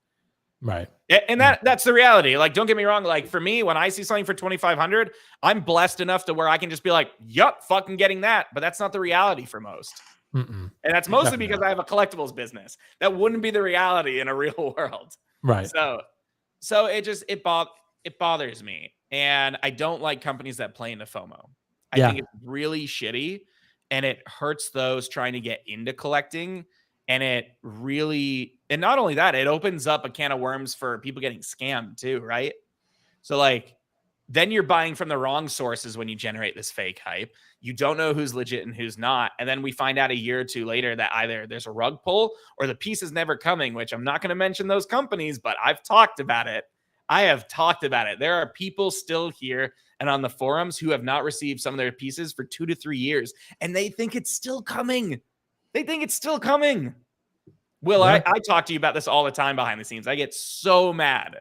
Right. And that's the reality. Like, don't get me wrong. Like for me, when I see something for $2,500, I'm blessed enough to where I can just be like, yup, fucking getting that. But that's not the reality for most. Mm-mm. And that's mostly because I have a collectibles business. That wouldn't be the reality in a real world. Right. So it bothers me. And I don't like companies that play into FOMO. I think it's really shitty, and it hurts those trying to get into collecting. And and not only that, it opens up a can of worms for people getting scammed too, right? So like, then you're buying from the wrong sources when you generate this fake hype. You don't know who's legit and who's not. And then we find out a year or two later that either there's a rug pull or the piece is never coming, which I'm not going to mention those companies, but I've talked about it. I have talked about it. There are people still here and on the forums who have not received some of their pieces for 2 to 3 years, and they think it's still coming. Will, I talk to you about this all the time behind the scenes. I get so mad.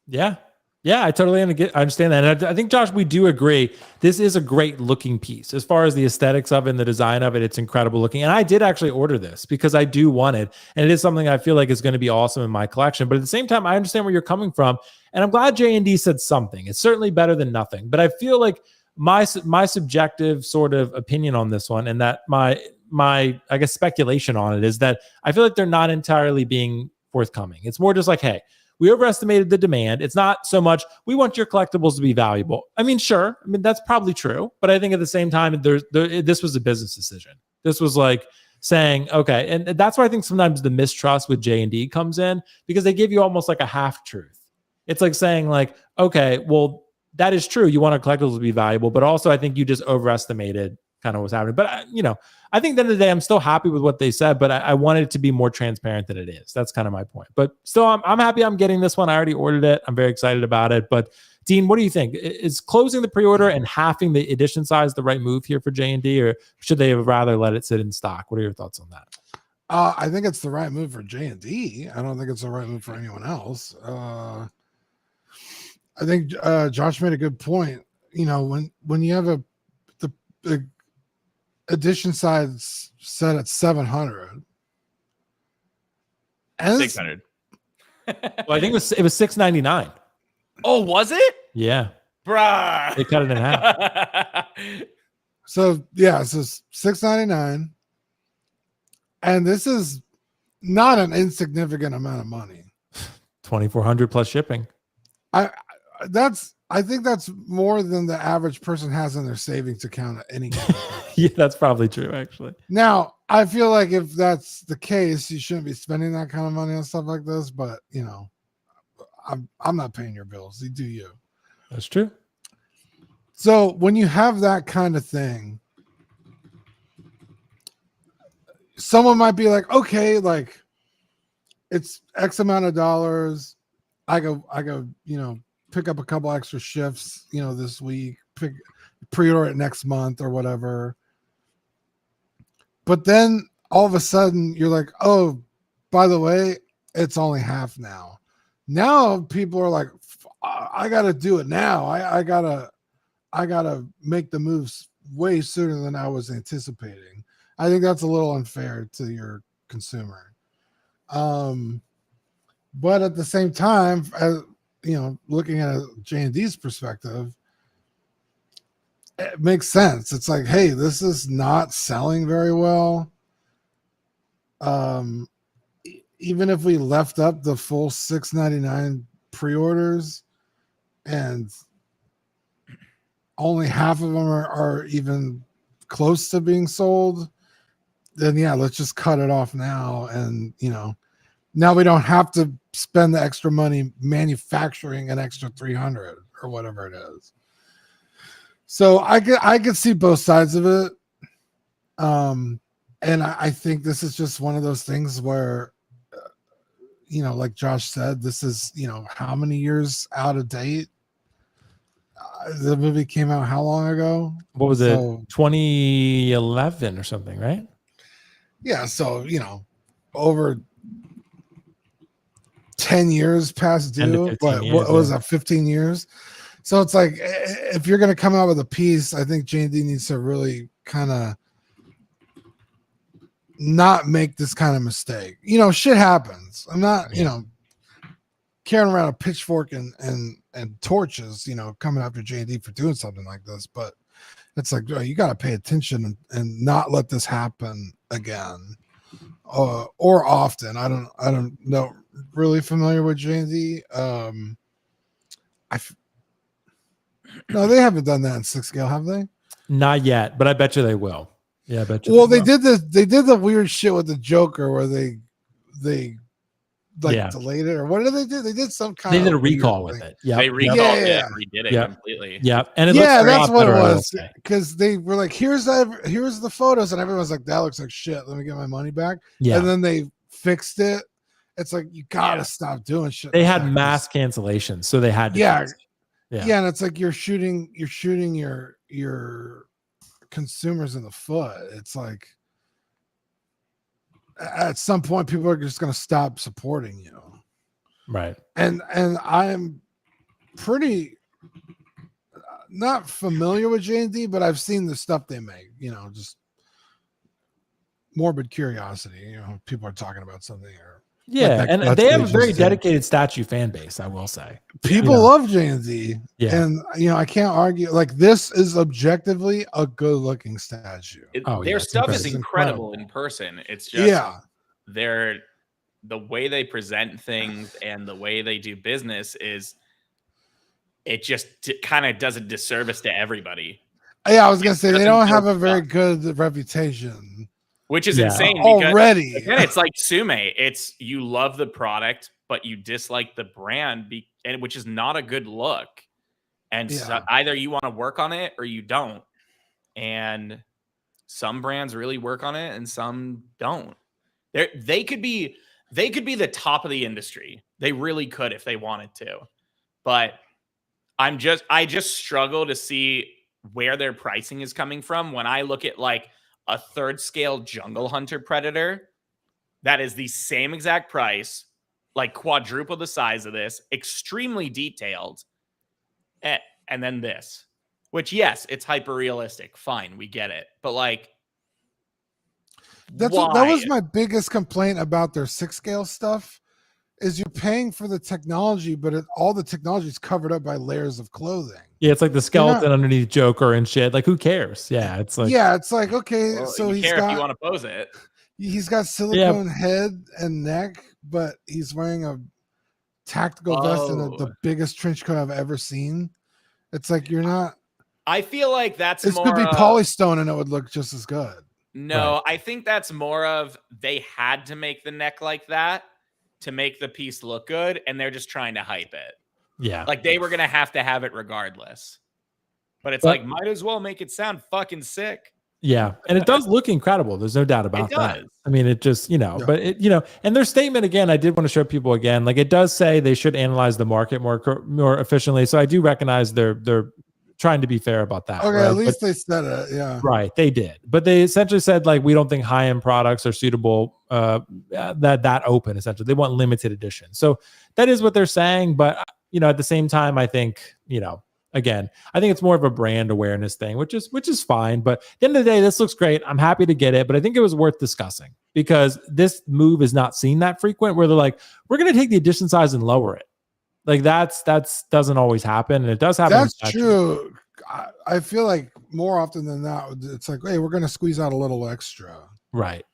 Yeah. Yeah, I totally understand that. And I think, Josh, we do agree. This is a great looking piece. As far as the aesthetics of it and the design of it, it's incredible looking. And I did actually order this because I do want it. And it is something I feel like is going to be awesome in my collection. But at the same time, I understand where you're coming from. And I'm glad JND said something. It's certainly better than nothing. But I feel like my subjective sort of opinion on this one, and that my I guess speculation on it, is that I feel like they're not entirely being forthcoming. It's more just like, hey, we overestimated the demand. It's not so much we want your collectibles to be valuable. I mean, sure. I mean, that's probably true. But I think at the same time, this was a business decision. This was like saying, okay. And that's why I think sometimes the mistrust with J&D comes in, because they give you almost like a half truth. It's like saying like, okay, well, that is true. You want our collectibles to be valuable, but also I think you just overestimated kind of what's happening. But I think at the end of the day, I'm still happy with what they said, but I wanted it to be more transparent than it is. That's kind of my point. But still, I'm happy I'm getting this one. I already ordered it. I'm very excited about it. But Dean, what do you think? Is closing the pre-order and halving the edition size the right move here for J&D, or should they have rather let it sit in stock? What are your thoughts on that? I think it's the right move for J&D. I don't think it's the right move for anyone else. I think Josh made a good point. When you have the edition size set at 700 and 600. Well, I think it was $699. Oh, was it? Yeah, bruh. They cut it in half. So yeah, so $699, and this is not an insignificant amount of money. $2,400 plus shipping. I think that's more than the average person has in their savings account at any time. Yeah, that's probably true, actually. Now, I feel like if that's the case, you shouldn't be spending that kind of money on stuff like this. But I'm not paying your bills. You do you. That's true. So when you have that kind of thing, someone might be like, okay, like it's X amount of dollars. I go, pick up a couple extra shifts, this week, pre-order it next month or whatever. But then all of a sudden you're like, oh, by the way, it's only half now. Now people are like, I got to do it now. I gotta make the moves way sooner than I was anticipating. I think that's a little unfair to your consumer. But at the same time, as looking at JND's perspective, it makes sense. It's like, hey, this is not selling very well. Even if we left up the full $6.99 pre-orders and only half of them are even close to being sold, then yeah, let's just cut it off now. And now we don't have to spend the extra money manufacturing an extra 300 or whatever it is. So I could see both sides of it. And I think this is just one of those things where, like Josh said, this is, how many years out of date? The movie came out how long ago? What was it? 2011 or something, right? Yeah. So, over 10 years past due, but what was that, 15 years? So it's like, if you're going to come out with a piece, I think JND needs to really kind of not make this kind of mistake. Shit happens. I'm not, carrying around a pitchfork and torches, coming after JND for doing something like this. But it's like, you got to pay attention and not let this happen again, or often. I don't know. Really familiar with JND. No, they haven't done that in 6 scale, have they? Not yet, but I bet you they will. Yeah, I bet you. Well, they did the weird shit with the Joker where they delayed it, or what did they do? They did some kind of. They did a recall with it. Yeah, they recalled it, redid it completely. Yeah, and that's what it was, because they were like, here's the photos, and everyone's like, that looks like shit. Let me get my money back. Yeah, and then they fixed it. It's like, you gotta stop doing shit. They had mass cancellations, so they had to. Yeah, and it's like you're shooting your consumers in the foot. It's like, at some point people are just going to stop supporting you, right? And I'm pretty not familiar with JND, but I've seen the stuff they make, just morbid curiosity. People are talking about something, or and they have a very dedicated statue fan base, I will say. People love JND, and I can't argue. Like, this is objectively a good-looking statue. Their stuff is incredible in person. It's just the way they present things and the way they do business it just kind of does a disservice to everybody. Yeah, I was gonna say they don't have a very good reputation. Which is insane already. Again, it's like Sume. It's, you love the product, but you dislike the brand, which is not a good look. And so either you want to work on it or you don't. And some brands really work on it, and some don't. They could be the top of the industry. They really could if they wanted to. But I just struggle to see where their pricing is coming from when I look at like a 3rd scale Jungle Hunter Predator that is the same exact price, like quadruple the size of this, extremely detailed. And then this, which, yes, it's hyper realistic. Fine, we get it. But like, that was my biggest complaint about their 6 scale stuff, is you're paying for the technology, but all the technology is covered up by layers of clothing. Yeah, it's like the skeleton underneath Joker and shit. Like, who cares? Yeah, it's like, okay. Well, so if you want to pose it. He's got silicone head and neck, but he's wearing a tactical vest and the biggest trench coat I've ever seen. It's like, you're not. I feel like this could be polystone and it would look just as good. No, Right. I think that's more of they had to make the neck like that to make the piece look good, and they're just trying to hype it. Yeah. Like, they were going to have it regardless. But it's like, might as well make it sound fucking sick. Yeah. And it does look incredible. There's no doubt about that. I mean, it just, but it, and their statement, again, I did want to show people again, like, it does say they should analyze the market more efficiently. So I do recognize they're trying to be fair about that. Okay. Right? At least they said it. Yeah. Right. They did. But they essentially said, like, we don't think high-end products are suitable that open, essentially. They want limited edition. So that is what they're saying. But at the same time, I think, again, I think it's more of a brand awareness thing, which is fine. But at the end of the day, this looks great. I'm happy to get it, but I think it was worth discussing because this move is not seen that frequent where they're like, we're going to take the edition size and lower it. Like that's doesn't always happen. And it does happen. That's true. I feel like more often than not, it's like, hey, we're going to squeeze out a little extra. Right.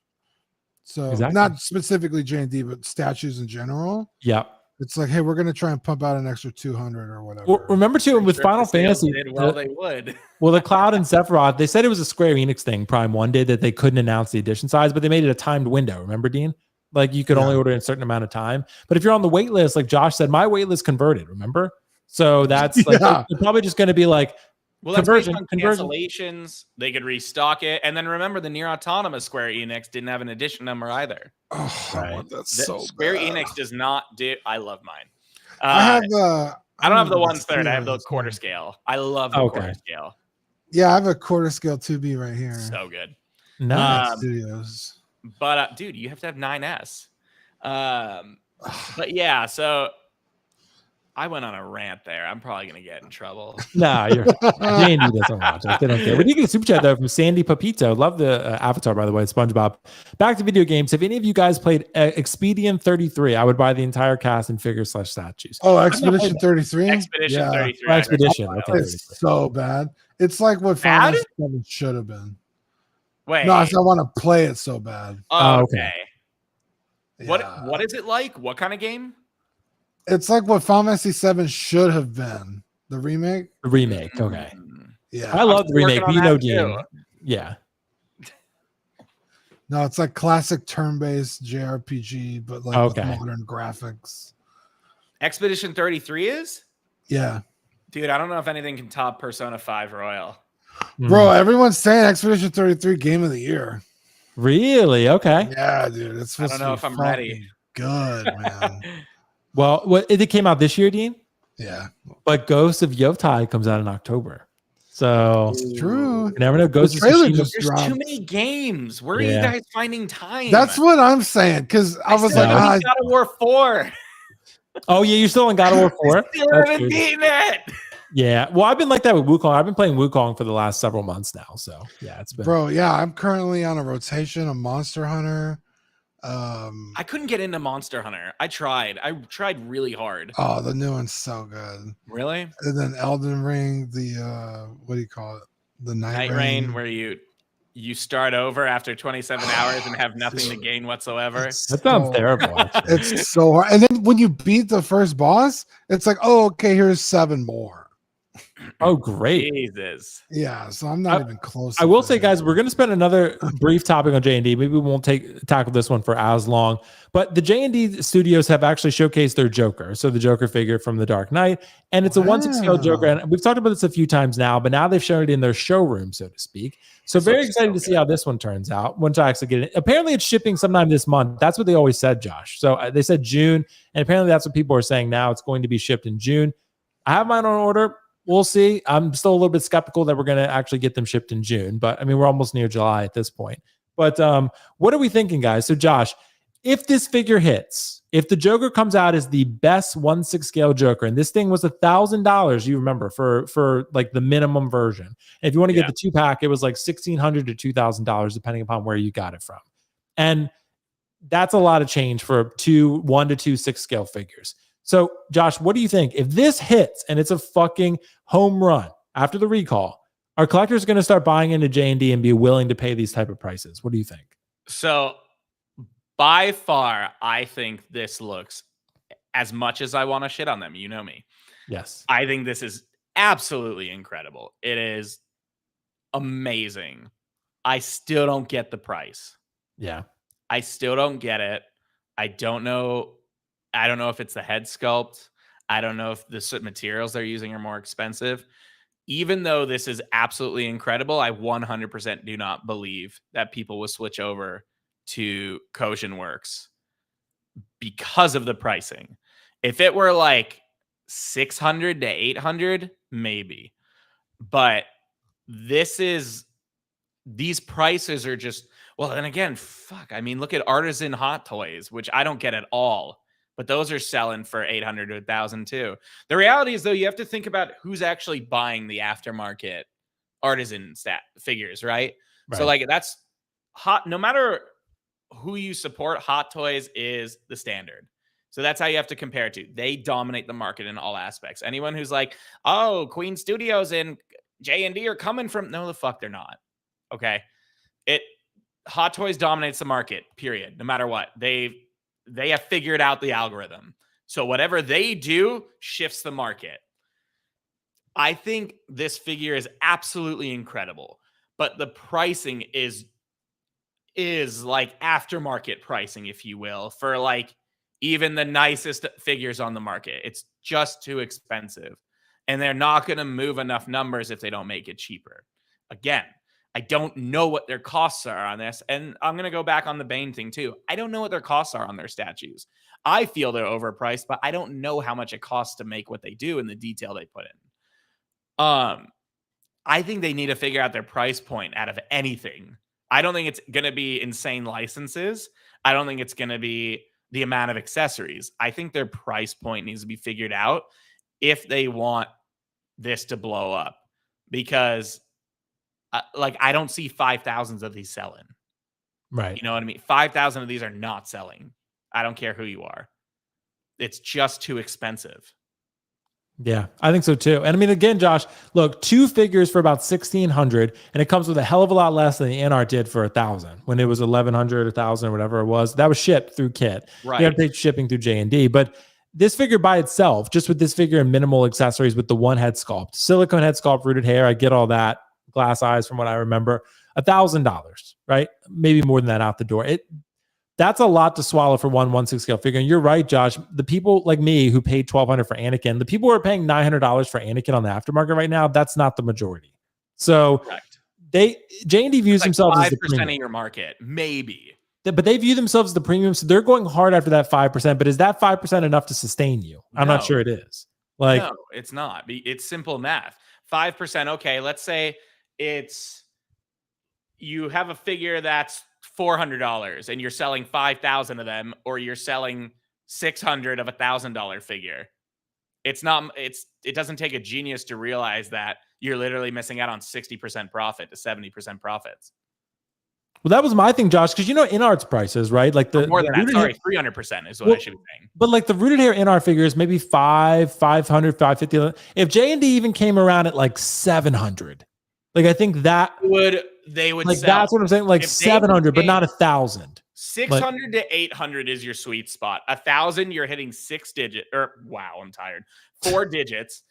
So exactly. Not specifically JND, but statues in general. Yep. It's like, hey, we're going to try and pump out an extra 200 or whatever. Well, remember too, with Final Fantasy, they would. Well, the Cloud and Sephiroth, they said it was a Square Enix thing. Prime 1 did that they couldn't announce the edition size, but they made it a timed window. Remember, Dean? Like you could only order in a certain amount of time. But if you're on the wait list, like Josh said, my wait list converted. Remember? So that's like they're probably just going to be like. Well, that's based on cancellations. They could restock it, and then remember the Nier Automata Square Enix didn't have an edition number either. Oh, right. That's so Square bad. Enix does not do. I love mine. I don't have the 1/3. I have the quarter scale. I love the quarter scale. Yeah, I have a quarter scale 2B right here. So good. Nice. Studios. But dude, you have to have 9S. But yeah, so. I went on a rant there. I'm probably going to get in trouble. Nah, JND doesn't watch us. They don't care. We did get a super chat though from Sandy Papito. Love the avatar, by the way, SpongeBob. Back to video games. If any of you guys played Expedition 33, I would buy the entire cast and figure / statues. Oh, Expedition 33? Expedition 33. Expedition. Okay. It's so bad. It's like what Final Fantasy 7 should have been. Wait. No, I want to play it so bad. Oh, okay. Yeah. What is it like? What kind of game? It's like what Final Fantasy 7 should have been. The remake? The remake. Okay. Yeah. I love the remake. But you know, Dean. Yeah. No, it's like classic turn-based JRPG, but like with modern graphics. Expedition 33 is? Yeah. Dude, I don't know if anything can top Persona 5 Royal. Bro, everyone's saying Expedition 33 Game of the Year. Really? Okay. Yeah, dude. It's supposed I don't know if I'm ready. Good, man. Well, it came out this year, Dean? Yeah. But Ghost of Yotai comes out in October. So it's true. You never know. Ghost of Tsushima. There's too many games. Where are you guys finding time? That's what I'm saying. Because I was like, God of War 4. Oh, yeah, you're still in God of War 4? Still haven't beaten it. Yeah. Well, I've been like that with Wukong. I've been playing Wukong for the last several months now. So yeah, it's been. Bro, yeah, I'm currently on a rotation of Monster Hunter. I couldn't get into Monster Hunter. I tried really hard. Oh, the new one's so good. Really? And then Elden Ring, the what do you call it? The Night Rain, where you start over after 27 hours and have nothing to gain whatsoever. That sounds terrible. Actually. It's so hard. And then when you beat the first boss, it's like, oh, okay, here's 7 more. Oh, great. Jesus. Yeah, so I'm not even close. I will say, guys, we're going to spend another brief topic on JND. Maybe we won't tackle this one for as long. But the JND studios have actually showcased their Joker. So the Joker figure from The Dark Knight. And it's a 1/6 scale Joker. And we've talked about this a few times now, but now they've shown it in their showroom, so to speak. So very excited to see how this one turns out. Once I actually get it. Apparently it's shipping sometime this month. That's what they always said, Josh. So they said June. And apparently that's what people are saying now. It's going to be shipped in June. I have mine on order. We'll see. I'm still a little bit skeptical that we're going to actually get them shipped in June, but I mean, we're almost near July at this point. But what are we thinking, guys? So Josh, if this figure hits, if the Joker comes out as the best 1/6 scale Joker, and this thing was $1,000, you remember, for like the minimum version. And if you want to get the 2-pack, it was like $1,600 to $2,000, depending upon where you got it from. And that's a lot of change for 1 to 2 6 scale figures. So, Josh, what do you think? If this hits and it's a fucking home run after the recall, are collectors going to start buying into JND and be willing to pay these type of prices? What do you think? So, by far, I think this looks, as much as I want to shit on them, you know me. Yes. I think this is absolutely incredible. It is amazing. I still don't get the price. Yeah. I still don't get it. I don't know if it's the head sculpt. I don't know if the materials they're using are more expensive. Even though this is absolutely incredible, I 100% do not believe that people will switch over to Kojin Works because of the pricing. If it were like 600 to 800, maybe. But these prices are just, well, then again, fuck. I mean, look at Artisan Hot Toys, which I don't get at all. but those are selling for 800 to 1,000 too. The reality is, though, you have to think about who's actually buying the aftermarket artisan figures, right? So like that's hot. No matter who you support, Hot Toys is the standard. So that's how you have to compare it to. They dominate the market in all aspects. Anyone who's like, oh, Queen Studios and JND are coming from, no, the fuck they're not. Okay. Hot Toys dominates the market, period. No matter what. They have figured out the algorithm. So whatever they do shifts the market. I think this figure is absolutely incredible, but the pricing is like aftermarket pricing, if you will, for like even the nicest figures on the market. It's just too expensive, and they're not going to move enough numbers if they don't make it cheaper. Again, I don't know what their costs are on this, and I'm going to go back on the Bane thing too. I don't know what their costs are on their statues. I feel they're overpriced, but I don't know how much it costs to make what they do and the detail they put in. I think they need to figure out their price point out of anything. I don't think it's going to be insane licenses. I don't think it's going to be the amount of accessories. I think their price point needs to be figured out if they want this to blow up, because like I don't see 5,000s of these selling. Right. You know what I mean? 5,000 of these are not selling. I don't care who you are. It's just too expensive. Yeah, I think so too. And I mean, again, Josh, look, 2 figures for about 1,600, and it comes with a hell of a lot less than the InArt did for 1,000 when it was 1,100, 1,000, whatever it was. That was shipped through Kit. Right. You have to pay shipping through JND. But this figure by itself, just with this figure and minimal accessories with the one head sculpt, silicone head sculpt, rooted hair, I get all that, glass eyes from what I remember, $1,000, right? Maybe more than that out the door. That's a lot to swallow for one 1/6 scale figure. And you're right, Josh. The people like me who paid $1,200 for Anakin, the people who are paying $900 for Anakin on the aftermarket right now, that's not the majority. So correct. JND views like themselves 5% as the premium. of your market, maybe. But they view themselves as the premium, so they're going hard after that 5%. But is that 5% enough to sustain you? I'm not sure it is. Like, no, it's not. It's simple math. 5%. Okay, let's say you have a figure that's $400 and you're selling 5,000 of them, or you're selling 600 of $1,000 figure. It doesn't take a genius to realize that you're literally missing out on 60% profit to 70% profits. Well, that was my thing, Josh, because you know InArt's prices, right? Like more than that. Sorry, 300% is what I should be saying. But like the rooted hair InArt figures, maybe 500, 550. If JND even came around at like 700, like I think that they would like sell. That's what I'm saying. Like 700, but not 1,000. 600 to 800 is your sweet spot. 1,000, you're hitting 4 digits.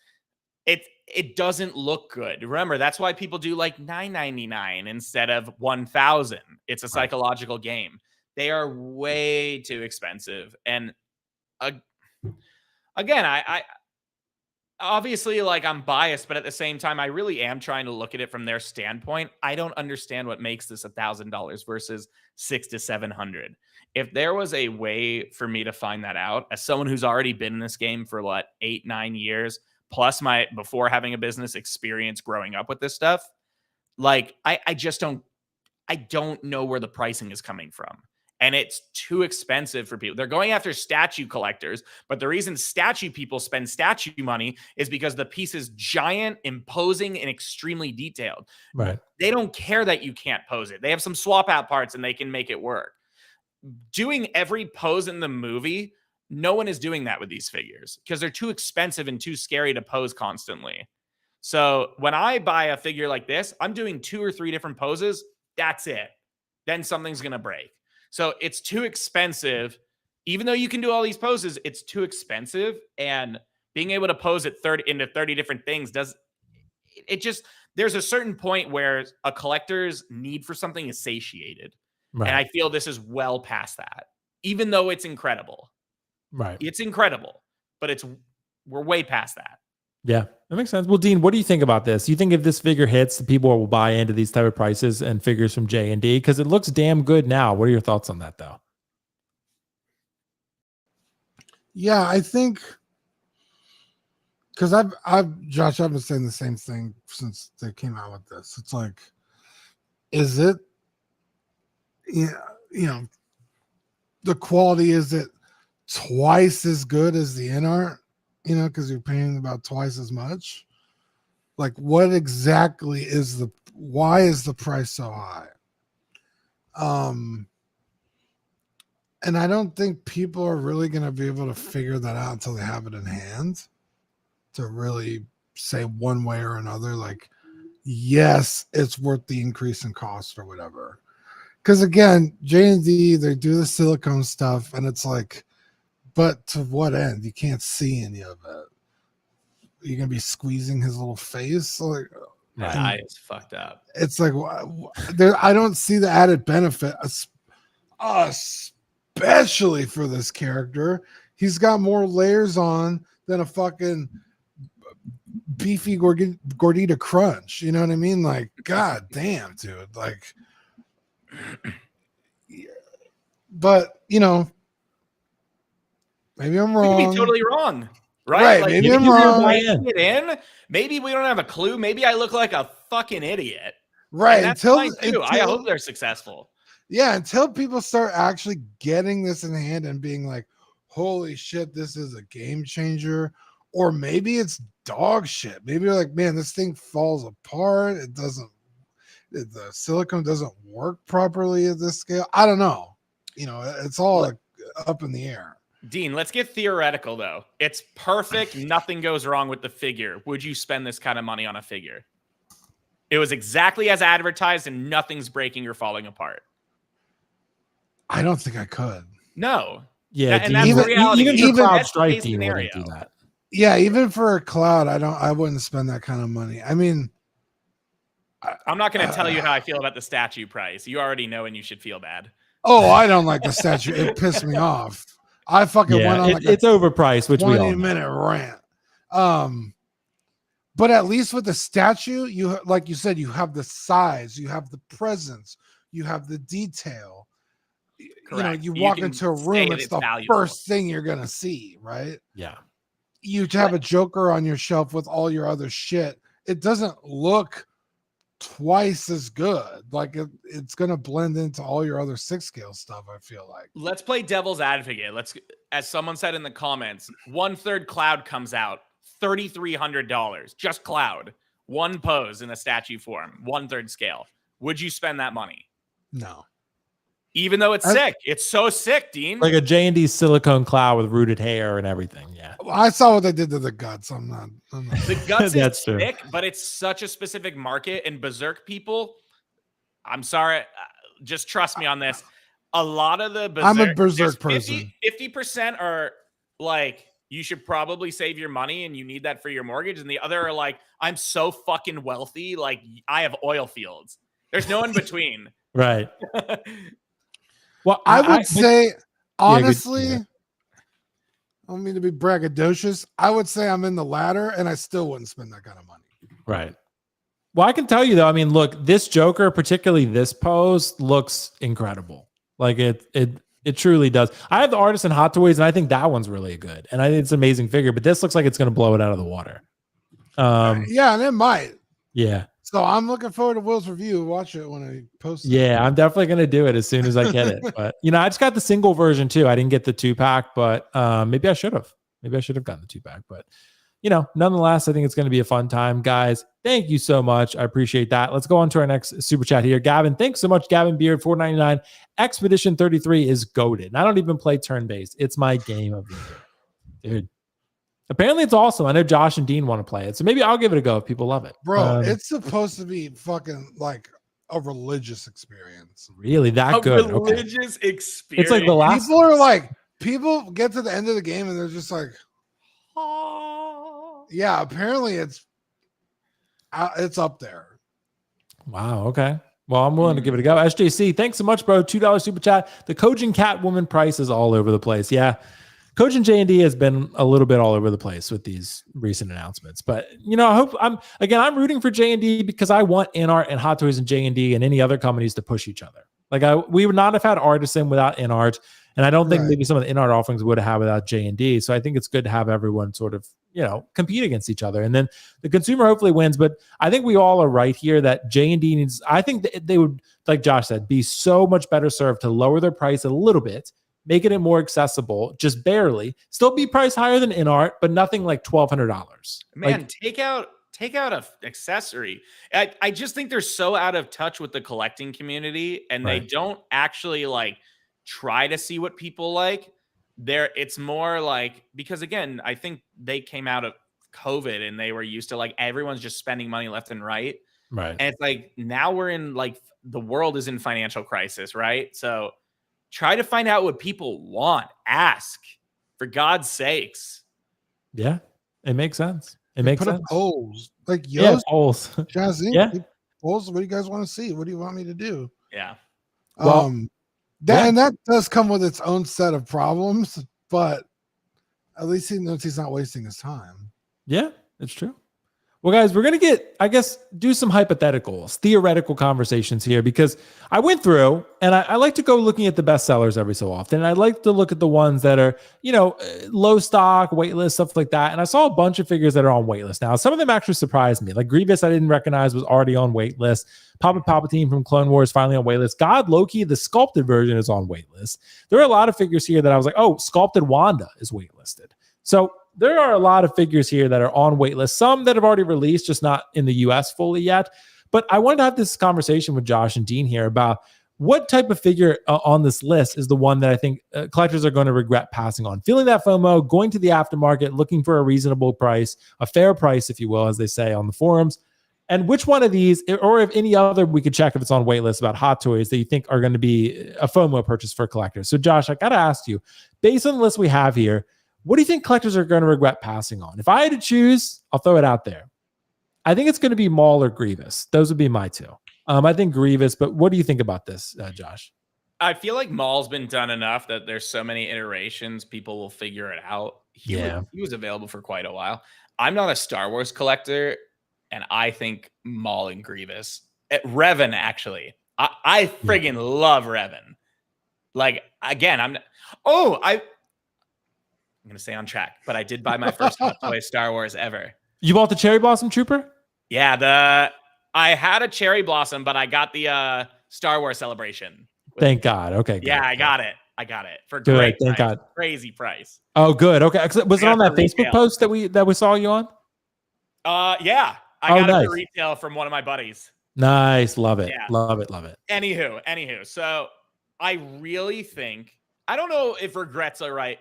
It doesn't look good. Remember, that's why people do like $9.99 instead of 1,000. It's a psychological game. They are way too expensive. And again, I obviously, like, I'm biased, but at the same time, I really am trying to look at it from their standpoint. I don't understand what makes this $1,000 versus $600 to $700. If there was a way for me to find that out, as someone who's already been in this game for 8-9 years, plus my before having a business experience growing up with this stuff, like I don't know where the pricing is coming from. And it's too expensive for people. They're going after statue collectors, but the reason statue people spend statue money is because the piece is giant, imposing, and extremely detailed. Right. They don't care that you can't pose it. They have some swap out parts and they can make it work. Doing every pose in the movie, no one is doing that with these figures because they're too expensive and too scary to pose constantly. So when I buy a figure like this, I'm doing 2 or 3 different poses. That's it. Then something's going to break. So it's too expensive. Even though you can do all these poses, it's too expensive. And being able to pose it into 30 different things there's a certain point where a collector's need for something is satiated. Right. And I feel this is well past that, even though it's incredible. Right. It's incredible, but we're way past that. Yeah, that makes sense. Well, Dean, what do you think about this? Do you think if this figure hits, the people will buy into these type of prices and figures from JND? Because it looks damn good now. What are your thoughts on that, though? Yeah, I think because Josh, I've been saying the same thing since they came out with this. It's like, is it, the quality, is it twice as good as the InArt, you know, because you're paying about twice as much. Like, what exactly is why is the price so high? And I don't think people are really going to be able to figure that out until they have it in hand to really say one way or another, like, yes, it's worth the increase in cost or whatever. Because again, JND, they do the silicone stuff, and it's like, but to what end? You can't see any of it. You're gonna be squeezing his little face, like that eye is fucked up. It's like I don't see the added benefit, especially for this character. He's got more layers on than a fucking beefy gordita crunch. You know what I mean? Like, god damn, dude. Like, but you know, maybe I'm wrong. You could be totally wrong, right? Like, maybe I'm wrong. Maybe we don't have a clue. Maybe I look like a fucking idiot. Right. Until I hope they're successful. Yeah, until people start actually getting this in hand and being like, holy shit, this is a game changer. Or maybe it's dog shit. Maybe you're like, man, this thing falls apart. The silicone doesn't work properly at this scale. I don't know. You know, it's all up in the air. Dean, let's get theoretical though. It's perfect. Nothing goes wrong with the figure. Would you spend this kind of money on a figure? It was exactly as advertised and nothing's breaking or falling apart. I don't think I could. No. Yeah, and that's the reality. Even Cloud Strike Dean wouldn't do that. Yeah, even for a Cloud, I wouldn't spend that kind of money. I mean, I'm not going to tell you how I feel about the statue price. You already know, and you should feel bad. Oh, I don't like the statue. It pissed me off. I fucking went on like it's overpriced, which we all 20-minute rant. But at least with the statue, you like you said, you have the size, you have the presence, you have the detail. Correct. You walk into a room, it's the first thing you're gonna see, right? Yeah. You have a Joker on your shelf with all your other shit. It doesn't look twice as good. Like it's gonna blend into all your other 6-scale stuff. I feel like. Let's play devil's advocate. As someone said in the comments, 1/3 Cloud comes out, $3,300. Just Cloud, one pose in a statue form, 1/3 scale. Would you spend that money? No. Even though it's sick. It's so sick, Dean. Like a JND silicone Cloud with rooted hair and everything. Yeah. I saw what they did to the guts. I'm not. The guts is sick, but it's such a specific market. And Berserk people, I'm sorry, just trust me on this. A lot of the Berserk, I'm a Berserk person. 50% are like, you should probably save your money and you need that for your mortgage. And the other are like, I'm so fucking wealthy. Like, I have oil fields. There's no in between. Right. Well, I would say, honestly, I don't mean to be braggadocious. I would say I'm in the latter, and I still wouldn't spend that kind of money. Right. Well, I can tell you, though, I mean, look, this Joker, particularly this pose, looks incredible. Like, it truly does. I have the Artisan Hot Toys, and I think that one's really good. And I think it's an amazing figure, but this looks like it's going to blow it out of the water. Yeah, and it might. Yeah. So I'm looking forward to Will's review. Watch it when I post it. Yeah, I'm definitely going to do it as soon as I get it. But, I just got the single version too. I didn't get the 2-pack, but maybe I should have. Maybe I should have gotten the 2-pack. But, nonetheless, I think it's going to be a fun time. Guys, thank you so much. I appreciate that. Let's go on to our next super chat here. Gavin, thanks so much. Gavin Beard, $4.99. Expedition 33 is goated. And I don't even play turn-based. It's my game of the year. Dude. Apparently it's awesome. I know Josh and Dean want to play it. So maybe I'll give it a go if people love it. Bro, it's supposed to be fucking like a religious experience. Really? That good? Religious experience. It's like the last. People get to the end of the game and they're just like, oh. Yeah, apparently it's up there. Wow. Okay. Well, I'm willing to give it a go. SJC, thanks so much, bro. $2 super chat. The Kojin Catwoman price is all over the place. Yeah. Kojin JND has been a little bit all over the place with these recent announcements, but I hope I'm rooting for JND because I want InArt and Hot Toys and JND and any other companies to push each other. Like we would not have had Artisan without InArt, and I don't think maybe some of the InArt offerings would have had without JND. So I think it's good to have everyone sort of compete against each other, and then the consumer hopefully wins. But I think we all are right here that JND needs. I think that they would, like Josh said, be so much better served to lower their price a little bit. making it more accessible, just barely. Still be priced higher than InArt, but nothing like $1,200. Man, like, take out a accessory. I just think they're so out of touch with the collecting community, and they don't actually like try to see what people like. It's more like, because again, I think they came out of COVID and they were used to like everyone's just spending money left and right. Right. And it's like now we're in like the world is in financial crisis, right? So try to find out what people want. Ask, for God's sakes. Yeah, it makes sense. It makes sense. Polls like Yoast, polls. Jazzy, Yeah. Polls. What do you guys want to see? What do you want me to do? Yeah. Well, that does come with its own set of problems, but at least he knows he's not wasting his time. Yeah, it's true. Well, guys, we're going to do some hypotheticals, theoretical conversations here, because I went through and I like to go looking at the best sellers every so often. And I like to look at the ones that are, low stock, waitlist, stuff like that. And I saw a bunch of figures that are on waitlist now. Some of them actually surprised me. Like Grievous, I didn't recognize was already on waitlist. Papa Palpatine from Clone Wars finally on waitlist. God Loki, the sculpted version, is on waitlist. There are a lot of figures here that I was like, oh, sculpted Wanda is waitlisted. So there are a lot of figures here that are on waitlist, some that have already released, just not in the US fully yet. But I wanted to have this conversation with Josh and Dean here about what type of figure on this list is the one that I think collectors are going to regret passing on. Feeling that FOMO, going to the aftermarket, looking for a reasonable price, a fair price, if you will, as they say on the forums. And which one of these, or if any other, we could check if it's on waitlist about hot toys that you think are going to be a FOMO purchase for collectors. So Josh, I got to ask you, based on the list we have here, what do you think collectors are going to regret passing on? If I had to choose, I'll throw it out there. I think it's going to be Maul or Grievous. Those would be my two. I think Grievous, but what do you think about this, Josh? I feel like Maul's been done enough that there's so many iterations, people will figure it out. He was available for quite a while. I'm not a Star Wars collector, and I think Maul and Grievous. Revan, actually. I friggin' love Revan. Like, again, I'm going to stay on track, but I did buy my first Hot Toy Star Wars ever. You bought the Cherry Blossom Trooper? Yeah, I had a Cherry Blossom, but I got the Star Wars Celebration. Thank God. Okay. Good. Yeah, I got it for great. Thank God. Crazy price. Oh, good. Okay. Was it on that Facebook post that we saw you on? Yeah. I got it for retail from one of my buddies. Nice. Love it. Yeah. Love it. Anywho. So I really think, I don't know if regret's a right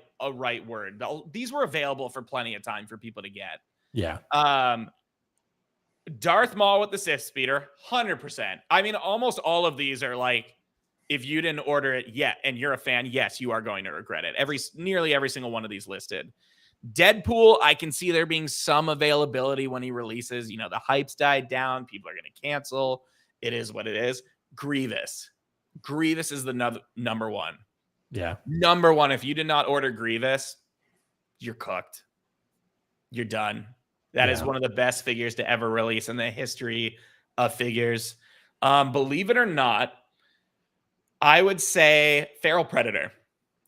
word. These were available for plenty of time for people to get. Yeah. Darth Maul with the Sith Speeder, 100%. I mean, almost all of these are like, if you didn't order it yet and you're a fan, yes, you are going to regret it. Nearly every single one of these listed. Deadpool, I can see there being some availability when he releases. The hype's died down. People are going to cancel. It is what it is. Grievous is the number one. Yeah. Number one, if you did not order Grievous, you're cooked. You're done. That is one of the best figures to ever release in the history of figures. Believe it or not, I would say Feral Predator.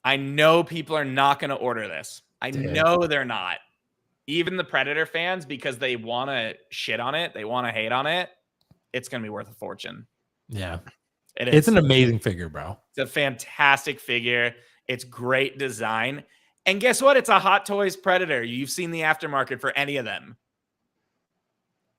I know people are not going to order this. I know they're not. Even the Predator fans, because they want to shit on it, they want to hate on it, it's going to be worth a fortune. Yeah. It's an amazing figure, bro. It's a fantastic figure. It's great design. And guess what? It's a Hot Toys Predator. You've seen the aftermarket for any of them.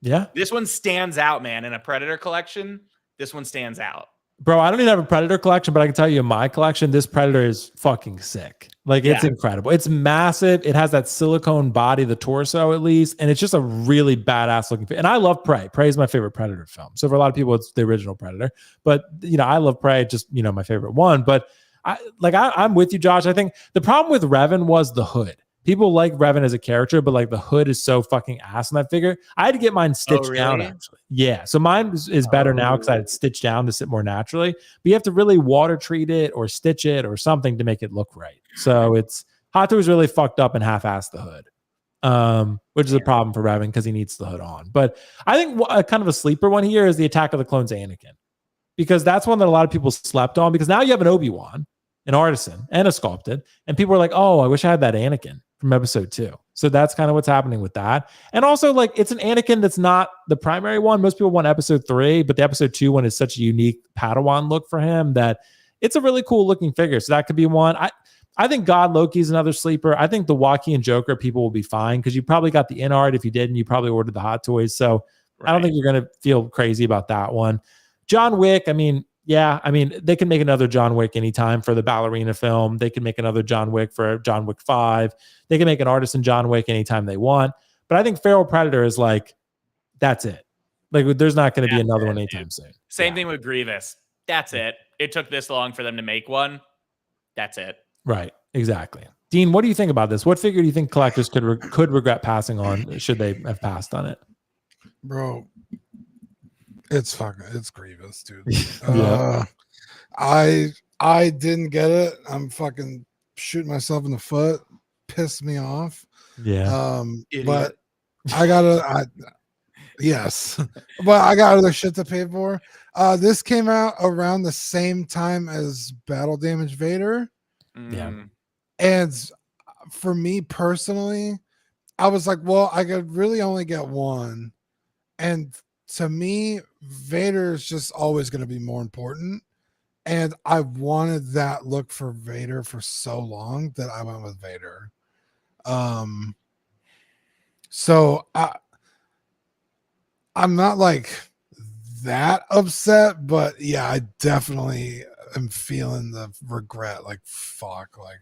Yeah. This one stands out, man. In a Predator collection, this one stands out. Bro, I don't even have a Predator collection, but I can tell you in my collection, this Predator is fucking sick. Like, it's incredible. It's massive. It has that silicone body, the torso at least, and it's just a really badass looking figure. And I love Prey. Prey is my favorite Predator film. So for a lot of people, it's the original Predator. But, I love Prey, just, my favorite one. But I'm with you, Josh. I think the problem with Revan was the hood. People like Revan as a character, but like the hood is so fucking ass on that figure. I had to get mine stitched down, actually. Yeah. So mine is better now because I had stitched down to sit more naturally. But you have to really water treat it or stitch it or something to make it look right. So Hot Toys really fucked up and half-assed the hood, which is a problem for Revan because he needs the hood on. But I think kind of a sleeper one here is the Attack of the Clones Anakin, because that's one that a lot of people slept on, because now you have an Obi-Wan, an artisan, and a sculpted, and people are like, oh, I wish I had that Anakin from episode 2. So that's kind of what's happening with that. And also, like, it's an Anakin that's not the primary one. Most people want episode 3, but the episode 2 one is such a unique Padawan look for him that it's a really cool looking figure. So that could be one. I think God Loki's another sleeper. I think the Joaquin Joker people will be fine because you probably got the InArt. If you didn't, you probably ordered the Hot Toys. So I don't think you're going to feel crazy about that one. John Wick, I mean, they can make another John Wick anytime for the ballerina film. They can make another John Wick for John Wick 5. They can make an Artisan John Wick anytime they want. But I think Feral Predator is like, that's it. Like, there's not going to be another one anytime soon. Same thing with Grievous. That's it. It took this long for them to make one. That's it. Right. Exactly. Dean, what do you think about this? What figure do you think collectors could regret passing on should they have passed on it? Bro, it's Grievous, dude. Yeah. I didn't get it. I'm fucking shooting myself in the foot. Pissed me off. Yeah. But yes. But I got other shit to pay for. This came out around the same time as Battle Damage Vader. Yeah. And for me personally, I was like, well, I could really only get one. And to me, Vader is just always going to be more important. And I wanted that look for Vader for so long that I went with Vader. So I'm not like that upset, but yeah, I definitely am feeling the regret. Like, fuck, like,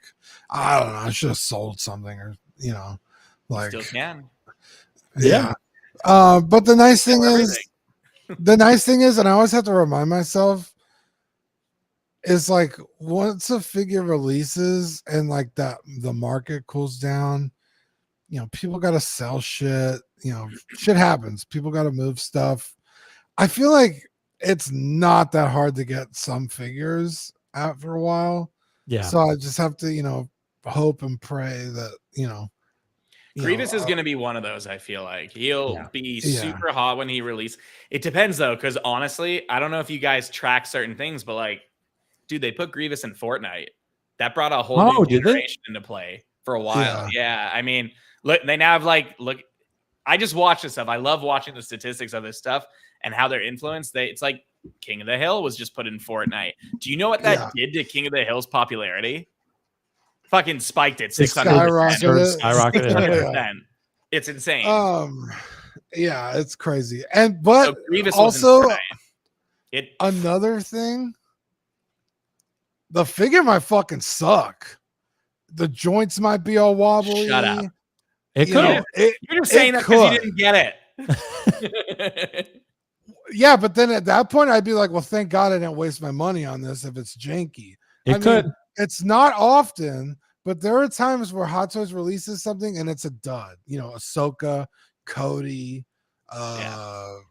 I don't know, I should have sold something, or like, still can. Yeah. But the nice thing is, and I always have to remind myself, is like once a figure releases and like that the market cools down, people got to sell shit. Shit happens. People got to move stuff. I feel like it's not that hard to get some figures after a while. Yeah. So I just have to, hope and pray that, Grievous is going to be one of those. I feel like he'll be super hot when he releases. It depends though, because honestly, I don't know if you guys track certain things, but like, dude, they put Grievous in Fortnite. That brought a whole new generation into play for a while. Yeah. I mean, look, they now have look. I just watch this stuff. I love watching the statistics of this stuff and how they're influenced. It's like King of the Hill was just put in Fortnite. Do you know what that did to King of the Hill's popularity? Fucking spiked it 600%. Skyrocketed. It's insane. Yeah, it's crazy. But also another thing, the figure might fucking suck. The joints might be all wobbly. Shut up. It could. You're just saying that because you didn't get it. Yeah, but then at that point, I'd be like, well, thank God I didn't waste my money on this if it's janky. I mean, it's not often, but there are times where Hot Toys releases something and it's a dud. Ahsoka, Cody, Feral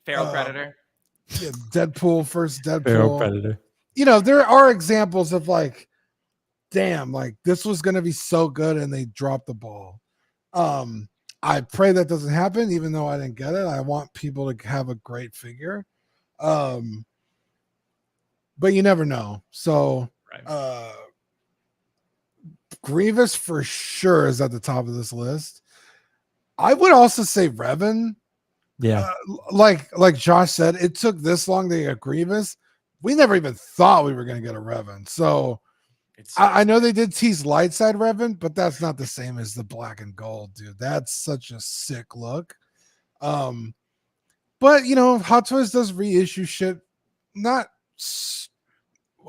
Predator. Yeah, Deadpool, first Deadpool. Feral Predator. There are examples of like, damn, like this was going to be so good and they dropped the ball. I pray that doesn't happen, even though I didn't get it. I want people to have a great figure. But you never know. So Grievous for sure is at the top of this list. I would also say Revan. Yeah. Like Josh said, it took this long to get Grievous. We never even thought we were going to get a Revan. So I know they did tease light side Revan, but that's not the same as the black and gold, dude. That's such a sick look. But Hot Toys does reissue shit. Not,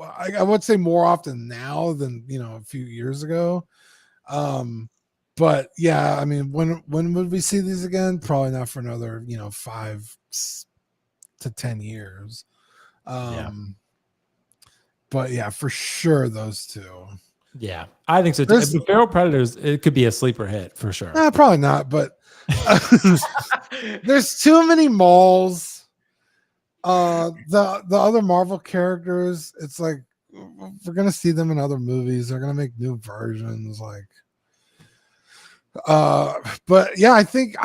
I would say more often now than a few years ago. But yeah, I mean, when would we see these again? Probably not for another 5 to 10 years. But yeah, for sure those two. Yeah, I think so too. The Feral Predators, it could be a sleeper hit for sure. Probably not, but there's too many malls. The other Marvel characters, it's like we're gonna see them in other movies. They're gonna make new versions, but yeah, I think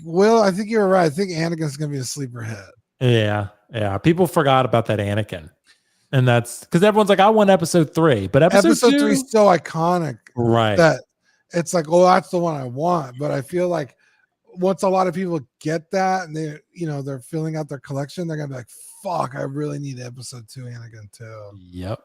Will, I think you're right. I think Anakin's gonna be a sleeper hit. Yeah. People forgot about that Anakin. And that's because everyone's like, I want episode 3, but episode 3 is so iconic, right? That it's like, oh, that's the one I want. But I feel like once a lot of people get that and they're filling out their collection, they're gonna be like, fuck, I really need episode 2 Anakin too. Yep.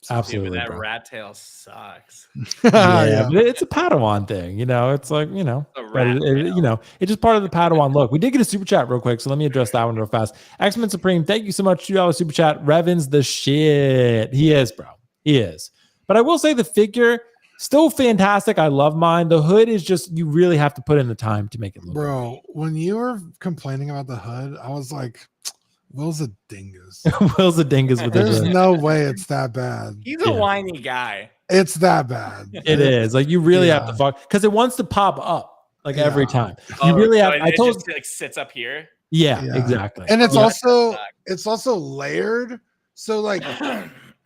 Absolutely, Dude, that bro. rat tail sucks. Yeah, but it's a Padawan thing, it's like, it's just part of the Padawan look. We did get a super chat real quick, so let me address that one real fast. X-Men Supreme, thank you so much. $2 super chat. Revan's the shit. He is, bro. He is. But I will say the figure, still fantastic. I love mine. The hood is just, you really have to put in the time to make it look Bro, when you were complaining about the hood, I was like, Will's a dingus. Will's a dingus with There's the no way it's that bad. He's a whiny guy. It's that bad. It is. Like, you really have to fuck, because it wants to pop up every time. You really have. I told you, like sits up here. Yeah, exactly. And it's also layered. So like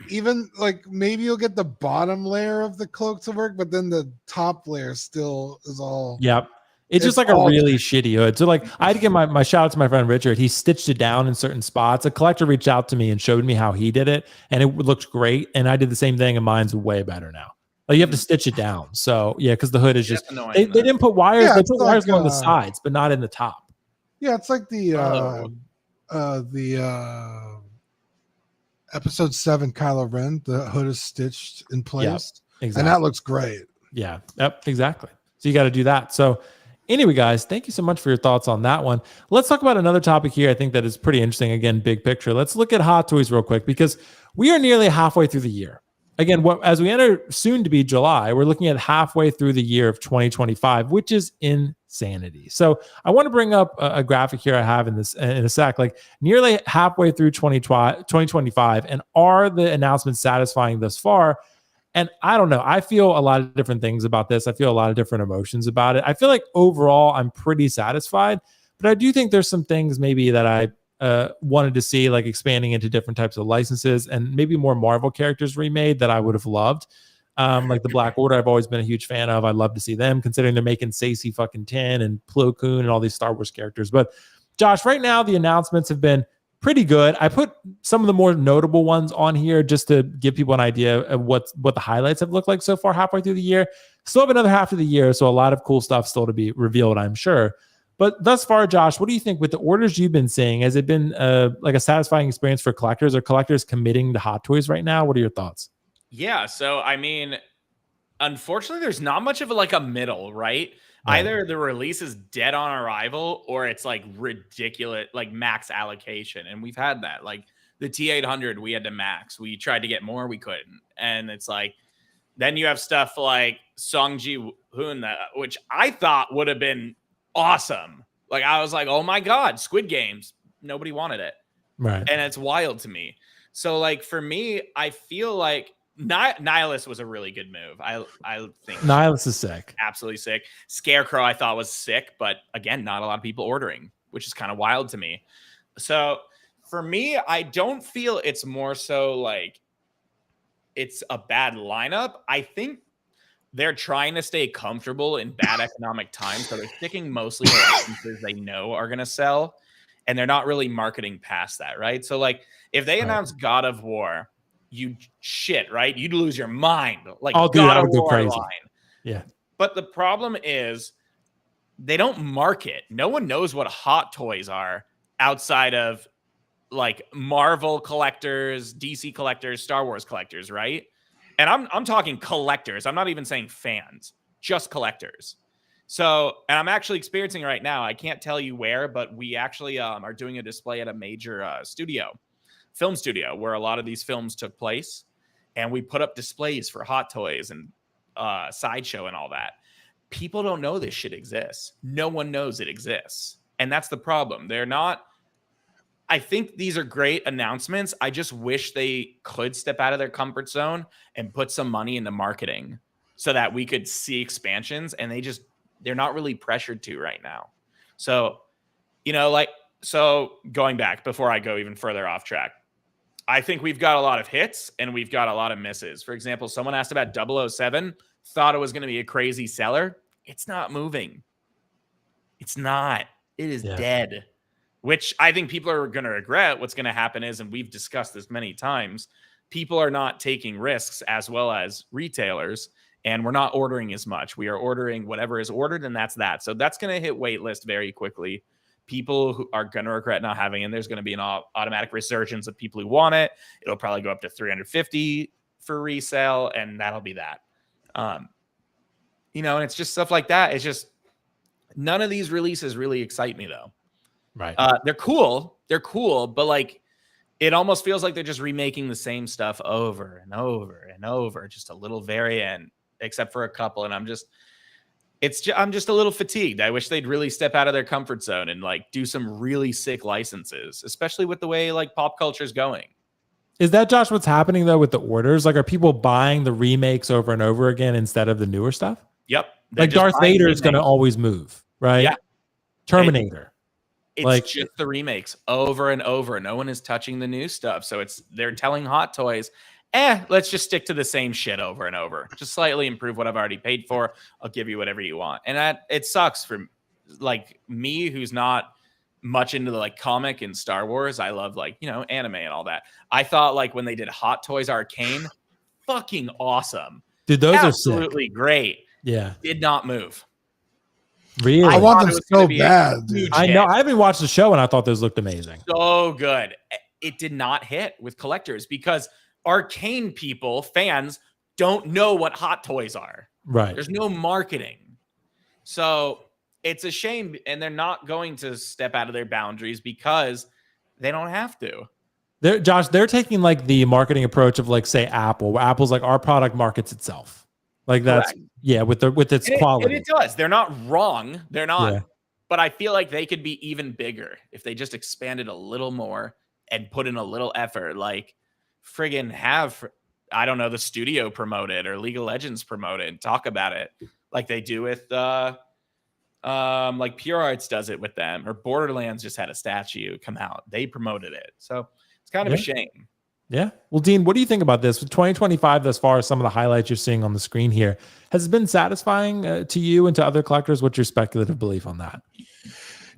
even like maybe you'll get the bottom layer of the cloak to work, but then the top layer still is all. Yep. It's just like a really shitty hood. So like I had to give my shout out to my friend Richard. He stitched it down in certain spots. A collector reached out to me and showed me how he did it, and it looked great. And I did the same thing, and mine's way better now. Like you have to stitch it down. So yeah, because the hood is just they didn't put wires. They put wires on the sides, but not in the top. Yeah, it's like the episode 7 Kylo Ren. The hood is stitched in place, exactly. And that looks great. Yeah, yep, exactly. So you got to do that. So anyway, guys, thank you so much for your thoughts on that one. Let's talk about another topic here. I think that is pretty interesting. Again, big picture. Let's look at Hot Toys real quick because we are nearly halfway through the year. Again, as we enter soon to be July, we're looking at halfway through the year of 2025, which is insanity. So I want to bring up a graphic here I have in a sec, like nearly halfway through 2025. And are the announcements satisfying thus far? And I don't know. I feel a lot of different things about this. I feel a lot of different emotions about it. I feel like overall I'm pretty satisfied, but I do think there's some things maybe that I wanted to see, like expanding into different types of licenses and maybe more Marvel characters remade that I would have loved. Like the Black Order, I've always been a huge fan of. I'd love to see them, considering they're making Stacey fucking 10 and Plo Koon and all these Star Wars characters. But Josh, right now the announcements have been pretty good. I put some of the more notable ones on here just to give people an idea of what the highlights have looked like so far halfway through the year. Still have another half of the year, so a lot of cool stuff still to be revealed, I'm sure. But thus far, Josh, what do you think with the orders you've been seeing? Has it been like a satisfying experience for collectors? Are collectors committing to Hot Toys right now? What are your thoughts? Yeah, so I mean, unfortunately, there's not much of a middle, right? Either the release is dead on arrival or it's like ridiculous, like max allocation. And we've had that. Like the T800, we had to max. We tried to get more, we couldn't. And it's like, then you have stuff like Songji Hoon, which I thought would have been awesome. Like I was like, oh my God, Squid Games. Nobody wanted it. Right. And it's wild to me. So like for me, I feel like Nihilus was a really good move. I think Nihilus is sick. Absolutely sick. Scarecrow I thought was sick, but again, not a lot of people ordering, which is kind of wild to me. So for me, I don't feel it's more so like it's a bad lineup. I think they're trying to stay comfortable in bad economic times, so they're sticking mostly to licenses they know are going to sell, and they're not really marketing past that, right? So like if they announce God of War, right? You'd lose your mind. Like, oh, dude, God I of would go War crazy. line. Yeah. But the problem is they don't market. No one knows what Hot Toys are outside of like Marvel collectors, DC collectors, Star Wars collectors, right? And I'm talking collectors. I'm not even saying fans, just collectors. So, and I'm actually experiencing right now. I can't tell you where, but we actually are doing a display at a major film studio, where a lot of these films took place, and we put up displays for Hot Toys and Sideshow and all that. People don't know this shit exists. No one knows it exists. And that's the problem. They're not, I think these are great announcements. I just wish they could step out of their comfort zone and put some money into marketing so that we could see expansions, and they're not really pressured to right now. So, so going back before I go even further off track, I think we've got a lot of hits and we've got a lot of misses. For example, someone asked about 007, thought it was going to be a crazy seller. It's not moving. It's not. It is dead, which I think people are going to regret. What's going to happen is, and we've discussed this many times, people are not taking risks as well as retailers, and we're not ordering as much. We are ordering whatever is ordered, and that's that. So that's going to hit waitlist very quickly. People who are going to regret not having it, and there's going to be an automatic resurgence of people who want it. It'll probably go up to 350 for resale, and that'll be that. You know, and it's just stuff like that. It's just none of these releases really excite me though. Right. They're cool, but like it almost feels like they're just remaking the same stuff over and over and over, just a little variant, except for a couple. And I'm just a little fatigued. I wish they'd really step out of their comfort zone and like do some really sick licenses, especially with the way like pop culture is going. Is that, Josh, what's happening though with the orders? Like, are people buying the remakes over and over again instead of the newer stuff? Yep. Like Darth Vader is going to always move, right? Yeah. Terminator. It's like, just the remakes over and over. No one is touching the new stuff. So they're telling Hot Toys, let's just stick to the same shit over and over. Just slightly improve what I've already paid for. I'll give you whatever you want. And it sucks for like me, who's not much into the like comic and Star Wars. I love like, you know, anime and all that. I thought like when they did Hot Toys Arcane, fucking awesome. Dude, those absolutely are sick. Great. Yeah. Did not move. Really? I want them so bad. Dude. I know. I haven't watched the show and I thought those looked amazing. So good. It did not hit with collectors because Arcane people, fans, don't know what Hot Toys are. Right. There's no marketing. So it's a shame. And they're not going to step out of their boundaries because they don't have to. They're taking like the marketing approach of like, say, Apple, where Apple's like, our product markets itself. Like that's, correct. Yeah, with its quality. It does. They're not wrong. They're not. Yeah. But I feel like they could be even bigger if they just expanded a little more and put in a little effort. Like friggin' have, I don't know, the studio promote it or League of Legends promote it and talk about it like they do with like Pure Arts does it with them, or Borderlands just had a statue come out. They promoted it. So it's kind of a shame. Yeah. Well, Dean, what do you think about this? With 2025 thus far, some of the highlights you're seeing on the screen here, has it been satisfying to you and to other collectors? What's your speculative belief on that?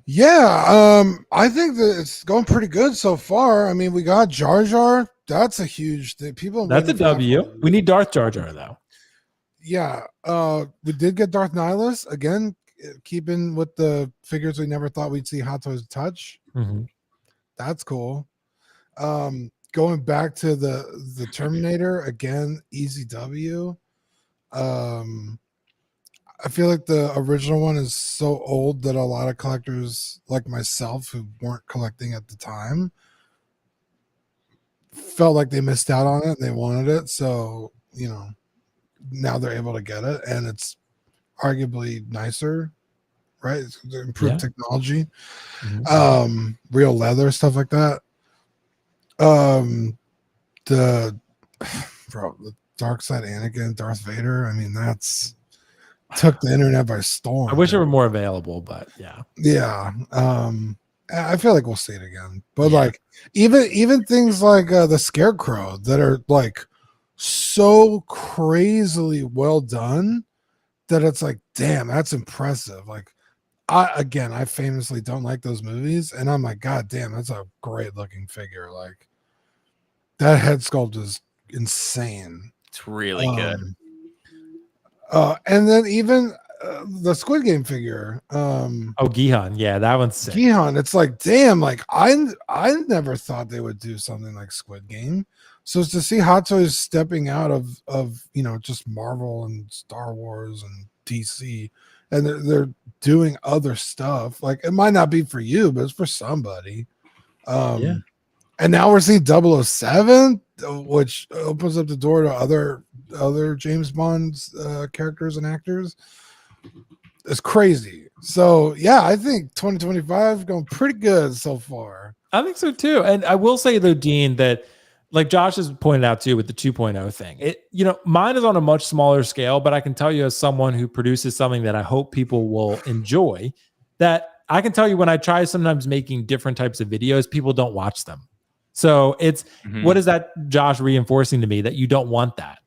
Yeah, I think that it's going pretty good so far. I mean, we got Jar Jar. That's a huge thing. That's a W. We need Darth Jar Jar, though. Yeah. We did get Darth Nihilus. Again, keeping with the figures we never thought we'd see Hot Toys touch. Mm-hmm. That's cool. Going back to the Terminator, again, easy W. I feel like the original one is so old that a lot of collectors like myself who weren't collecting at the time felt like they missed out on it and they wanted it. So, you know, now they're able to get it and it's arguably nicer, right? It's improved technology, real leather, stuff like that. The Dark Side Anakin, Darth Vader. I mean, that's took the internet by storm. I wish it were more available, but yeah. I feel like we'll see it again. But like even things like the Scarecrow that are like so crazily well done that it's like, damn, that's impressive. Like I famously don't like those movies, and I'm like, God damn, that's a great looking figure. Like that head sculpt is insane. It's really good. And then even the Squid Game figure. Gihan. Yeah, that one's sick. Gihan. It's like, damn, like I never thought they would do something like Squid Game. So it's to see Hot Toys stepping out of you know, just Marvel and Star Wars and DC, and they're doing other stuff. Like it might not be for you, but it's for somebody. And now we're seeing 007, which opens up the door to other James Bond's characters and actors. It's crazy. So yeah, I think 2025 going pretty good so far. I think so too. And I will say though, Dean, that like Josh has pointed out too with the 2.0 thing, it, you know, mine is on a much smaller scale, but I can tell you as someone who produces something that I hope people will enjoy, that I can tell you when I try sometimes making different types of videos, people don't watch them. So it's what is that, Josh, reinforcing to me that you don't want that?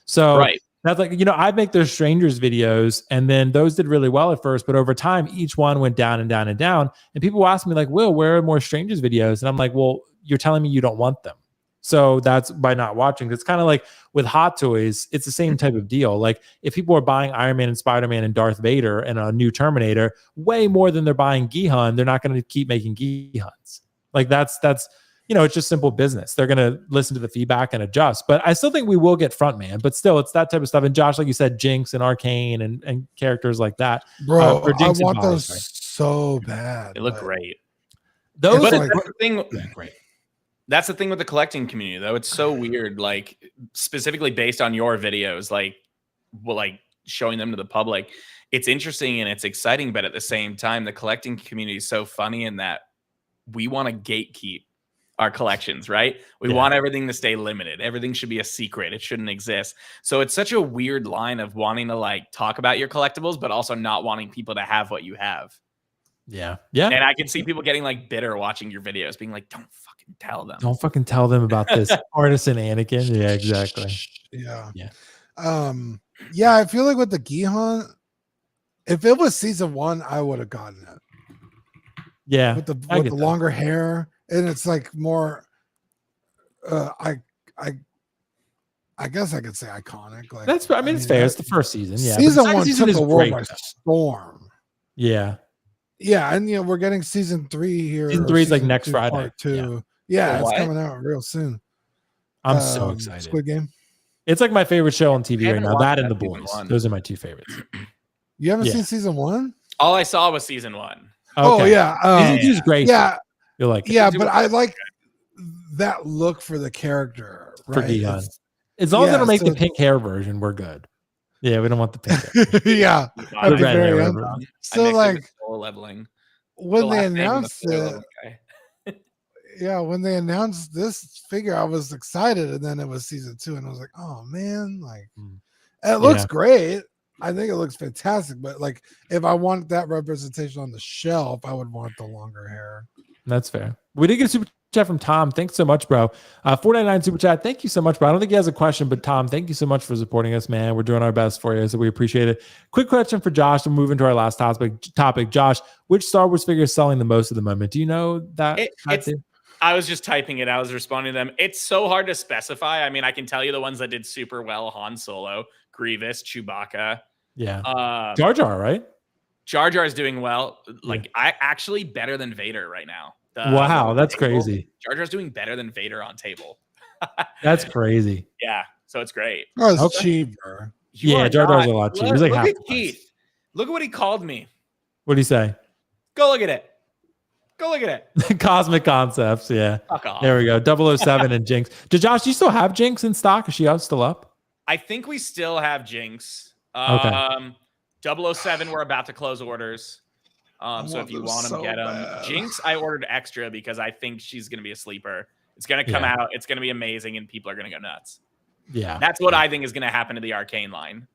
So that's like, you know, I make those strangers videos and then those did really well at first, but over time, each one went down and down and down. And people ask me like, Will, where are more strangers videos? And I'm like, well, you're telling me you don't want them. So that's by not watching. It's kind of like with Hot Toys, it's the same type of deal. Like if people are buying Iron Man and Spider-Man and Darth Vader and a new Terminator way more than they're buying Gihan, they're not going to keep making Gihans. Like that's it's just simple business. They're going to listen to the feedback and adjust. But I still think we will get Frontman. But still, it's that type of stuff. And Josh, like you said, Jinx and Arcane and characters like that. Bro, or Jinx I want Bajie, those sorry. so bad. They look great. Those but are that's the thing. great. That's the thing with the collecting community, though. It's so weird. Like specifically based on your videos, like showing them to the public. It's interesting and it's exciting, but at the same time, the collecting community is so funny in that we want to gatekeep our collections, right? We want everything to stay limited. Everything should be a secret. It shouldn't exist. So it's such a weird line of wanting to like talk about your collectibles, but also not wanting people to have what you have. Yeah. And I can see people getting like bitter watching your videos, being like, don't fucking tell them. Don't fucking tell them about this artisan Anakin. Yeah, exactly. Yeah. Yeah. I feel like with the Gihan, if it was season 1, I would have gotten it. Yeah. With the longer hair, and it's like more I guess I could say iconic. Like it's fair. It's the first season. Yeah. Season 1 took the world by storm. Yeah. Yeah, and we're getting season 3 here. Season 3 is like next Friday. Part 2. Yeah, it's coming out real soon. I'm so excited. Squid Game. It's like my favorite show on TV right now. That and The Boys. Those are my 2 favorites. You haven't seen season 1? All I saw was season 1. Okay. Oh yeah. Season 2 is great. Yeah. You're like, yeah, but I like that look for the character. For right? Gihan. As long as they don't make the pink hair version, we're good. Yeah, we don't want the pink hair. Yeah. The red hair. So like leveling. When they announced it, when they announced this figure, I was excited, and then it was season 2, and I was like, "Oh man!" Like, it looks great. I think it looks fantastic. But like, if I want that representation on the shelf, I would want the longer hair. That's fair. We did get a super chat from Tom. Thanks so much, bro. 499 super chat. Thank you so much, bro. I don't think he has a question, but Tom, thank you so much for supporting us, man. We're doing our best for you, so we appreciate it. Quick question for Josh. We'll move into our last topic. Josh, which Star Wars figure is selling the most at the moment? Do you know that? I was just typing it. I was responding to them. It's so hard to specify. I mean, I can tell you the ones that did super well: Han Solo, Grievous, Chewbacca. Yeah. Jar Jar, right? Jar Jar is doing well. Like, I actually better than Vader right now. Wow, that's crazy. Jar Jar's doing better than Vader on table. That's crazy. Yeah, so it's great. Oh, it's cheaper. Jar Jar's a lot cheaper. He's like look half at Keith. Look at what he called me. What did he say? Go look at it. Go look at it. Cosmic Concepts. Yeah. Fuck off. There we go. 007 and Jinx. Josh, do you still have Jinx in stock? Is she still up? I think we still have Jinx. Okay. 007, we're about to close orders. So if you want to get them, Jinx, I ordered extra because I think she's going to be a sleeper. It's going to come out. It's going to be amazing, and people are going to go nuts. Yeah. That's what I think is going to happen to the Arcane line.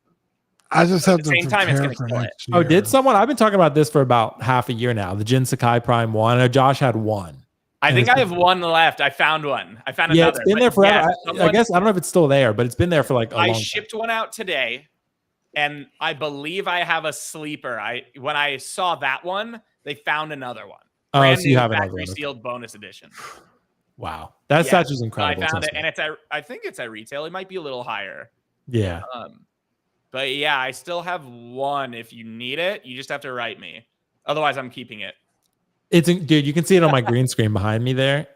I just have at the same time, it's going to kill it. Oh, did someone? I've been talking about this for about half a year now. The Jin Sakai Prime 1. I know Josh had one. I think I have one left. I found one. I found another. It's been there forever. I guess I don't know if it's still there, but it's been there for like a long time. I shipped one out today, and I believe I have a sleeper. When I saw that one, they found another one. Oh, so you have another factory sealed bonus edition. Wow, that statue's incredible. I found it, and I think it's at retail. It might be a little higher. Yeah. But yeah, I still have one. If you need it, you just have to write me. Otherwise, I'm keeping it. Dude, you can see it on my green screen behind me there.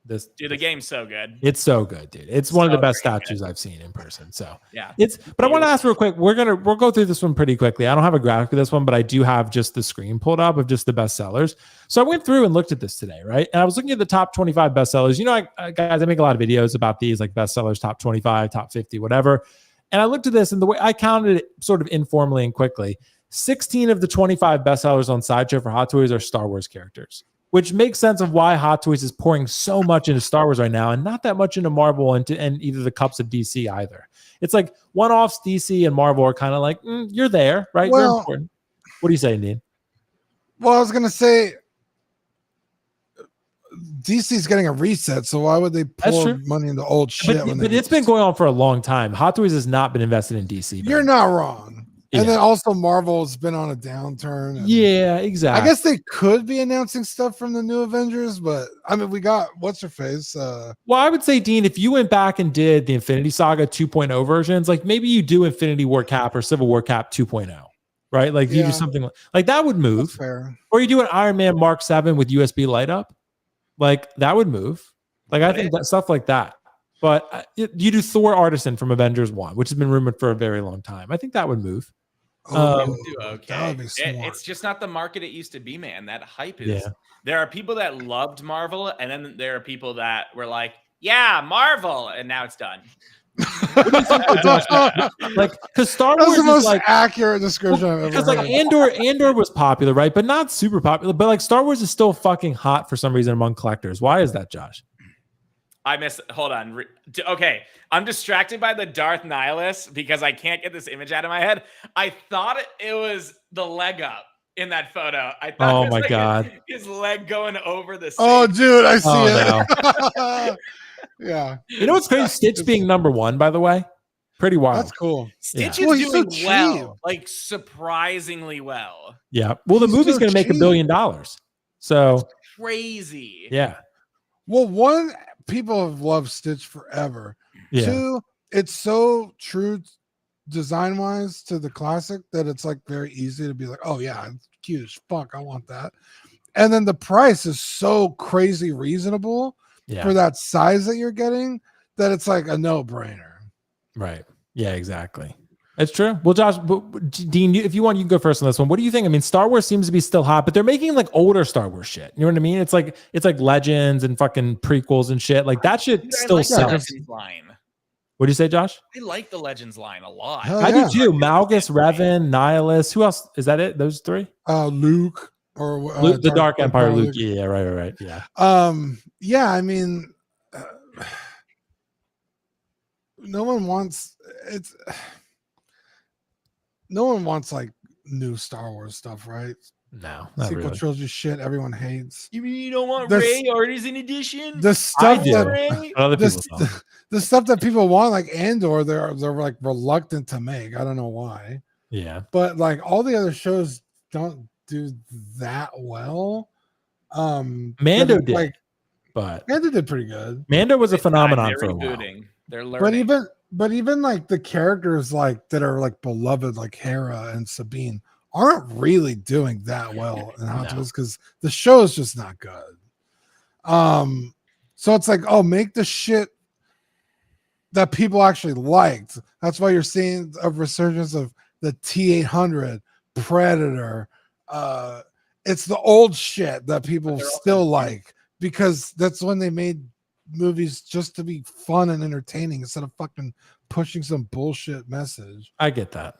The game's so good. It's so good, dude. It's one of the best statues I've seen in person. So yeah, but I want to ask real quick. We'll go through this one pretty quickly. I don't have a graphic of this one, but I do have just the screen pulled up of just the best sellers. So I went through and looked at this today, right? And I was looking at the top 25 best sellers. You know, guys, I make a lot of videos about these, like best sellers, top 25, top 50, whatever. And I looked at this, and the way I counted it sort of informally and quickly, 16 of the 25 bestsellers on Sideshow for Hot Toys are Star Wars characters, which makes sense of why Hot Toys is pouring so much into Star Wars right now and not that much into Marvel and either the cups of DC either. It's like one-offs DC and Marvel are kind of like, you're there, right? Well, you're important. What do you say, Dean? Well, I was going to say DC's getting a reset, so why would they pour money into old shit? But it's been going on for a long time. Hot Toys has not been invested in DC. You're not wrong. And then also Marvel's been on a downturn. And yeah, exactly. I guess they could be announcing stuff from the new Avengers, but I mean, we got what's her face. Well, I would say, Dean, if you went back and did the Infinity Saga 2.0 versions, like maybe you do Infinity War Cap or Civil War Cap 2.0, right? Like you do something like that would move. That's fair. Or you do an Iron Man Mark 7 with USB light up, like that would move. Like I think that stuff like that. But you do Thor Artisan from Avengers 1, which has been rumored for a very long time. I think that would move. Okay. That would be smart. It's just not the market it used to be, man. That hype is. Yeah. There are people that loved Marvel, and then there are people that were like, "Yeah, Marvel," and now it's done. Like, because Star Wars That's the most is like accurate description I've ever because heard. like Andor was popular, right? But not super popular. But like Star Wars is still fucking hot for some reason among collectors. Why is that, Josh? Hold on. Okay. I'm distracted by the Darth Nihilus because I can't get this image out of my head. I thought it was the leg up in that photo. I thought Oh it was my like God. his leg going over the Oh, seat. dude, I see Oh, it. Yeah. You know what's crazy? Stitch being number 1, by the way. Pretty wild. That's cool. Stitch Yeah. Well, is he's doing so well, cheap. like surprisingly well. Yeah. Well, the He's movie's so going to make $1 cheap. billion. So Crazy. yeah. Well, one, people have loved Stitch forever. Yeah. 2, it's so true design wise to the classic that it's like very easy to be like, oh yeah, it's cute as fuck. I want that. And then the price is so crazy reasonable Yeah. for that size that you're getting that it's like a no-brainer. Right. Yeah, exactly. It's true. Well, Josh, Dean, if you want, you can go first on this one. What do you think? I mean, Star Wars seems to be still hot, but they're making like older Star Wars shit. You know what I mean? It's like Legends and fucking prequels and shit. Like that shit Dude, still I like the sells. Legends line. What do you say, Josh? I like the Legends line a lot. Hell I yeah. do too. Malgus, Revan, Nihilus. Who else? Is that it? Those 3? Luke or Luke, the Dark Empire. Luke. Luke. Yeah, right. Yeah. Yeah, I mean, no one wants like new Star Wars stuff, right? No, not Sequel really. trilogy shit everyone hates. You mean you don't want The- Rey Artisan Edition? The stuff do. that Rey? Other the, people don't. the stuff that people want, like Andor, they're like reluctant to make. I don't know why, Yeah. but like all the other shows don't do that well. Mando but, did, like but Mando did pretty good. Mando was a It's time. phenomenon They're for a while. rebooting. They're learning. But even like the characters like that are like beloved, like Hera and Sabine, aren't really doing that well in Hot Wheels because the show is just not good. So it's like, oh, make the shit that people actually liked. That's why you're seeing a resurgence of the T-800, Predator. It's the old shit that people still like because that's when they made movies just to be fun and entertaining instead of fucking pushing some bullshit message. I get that.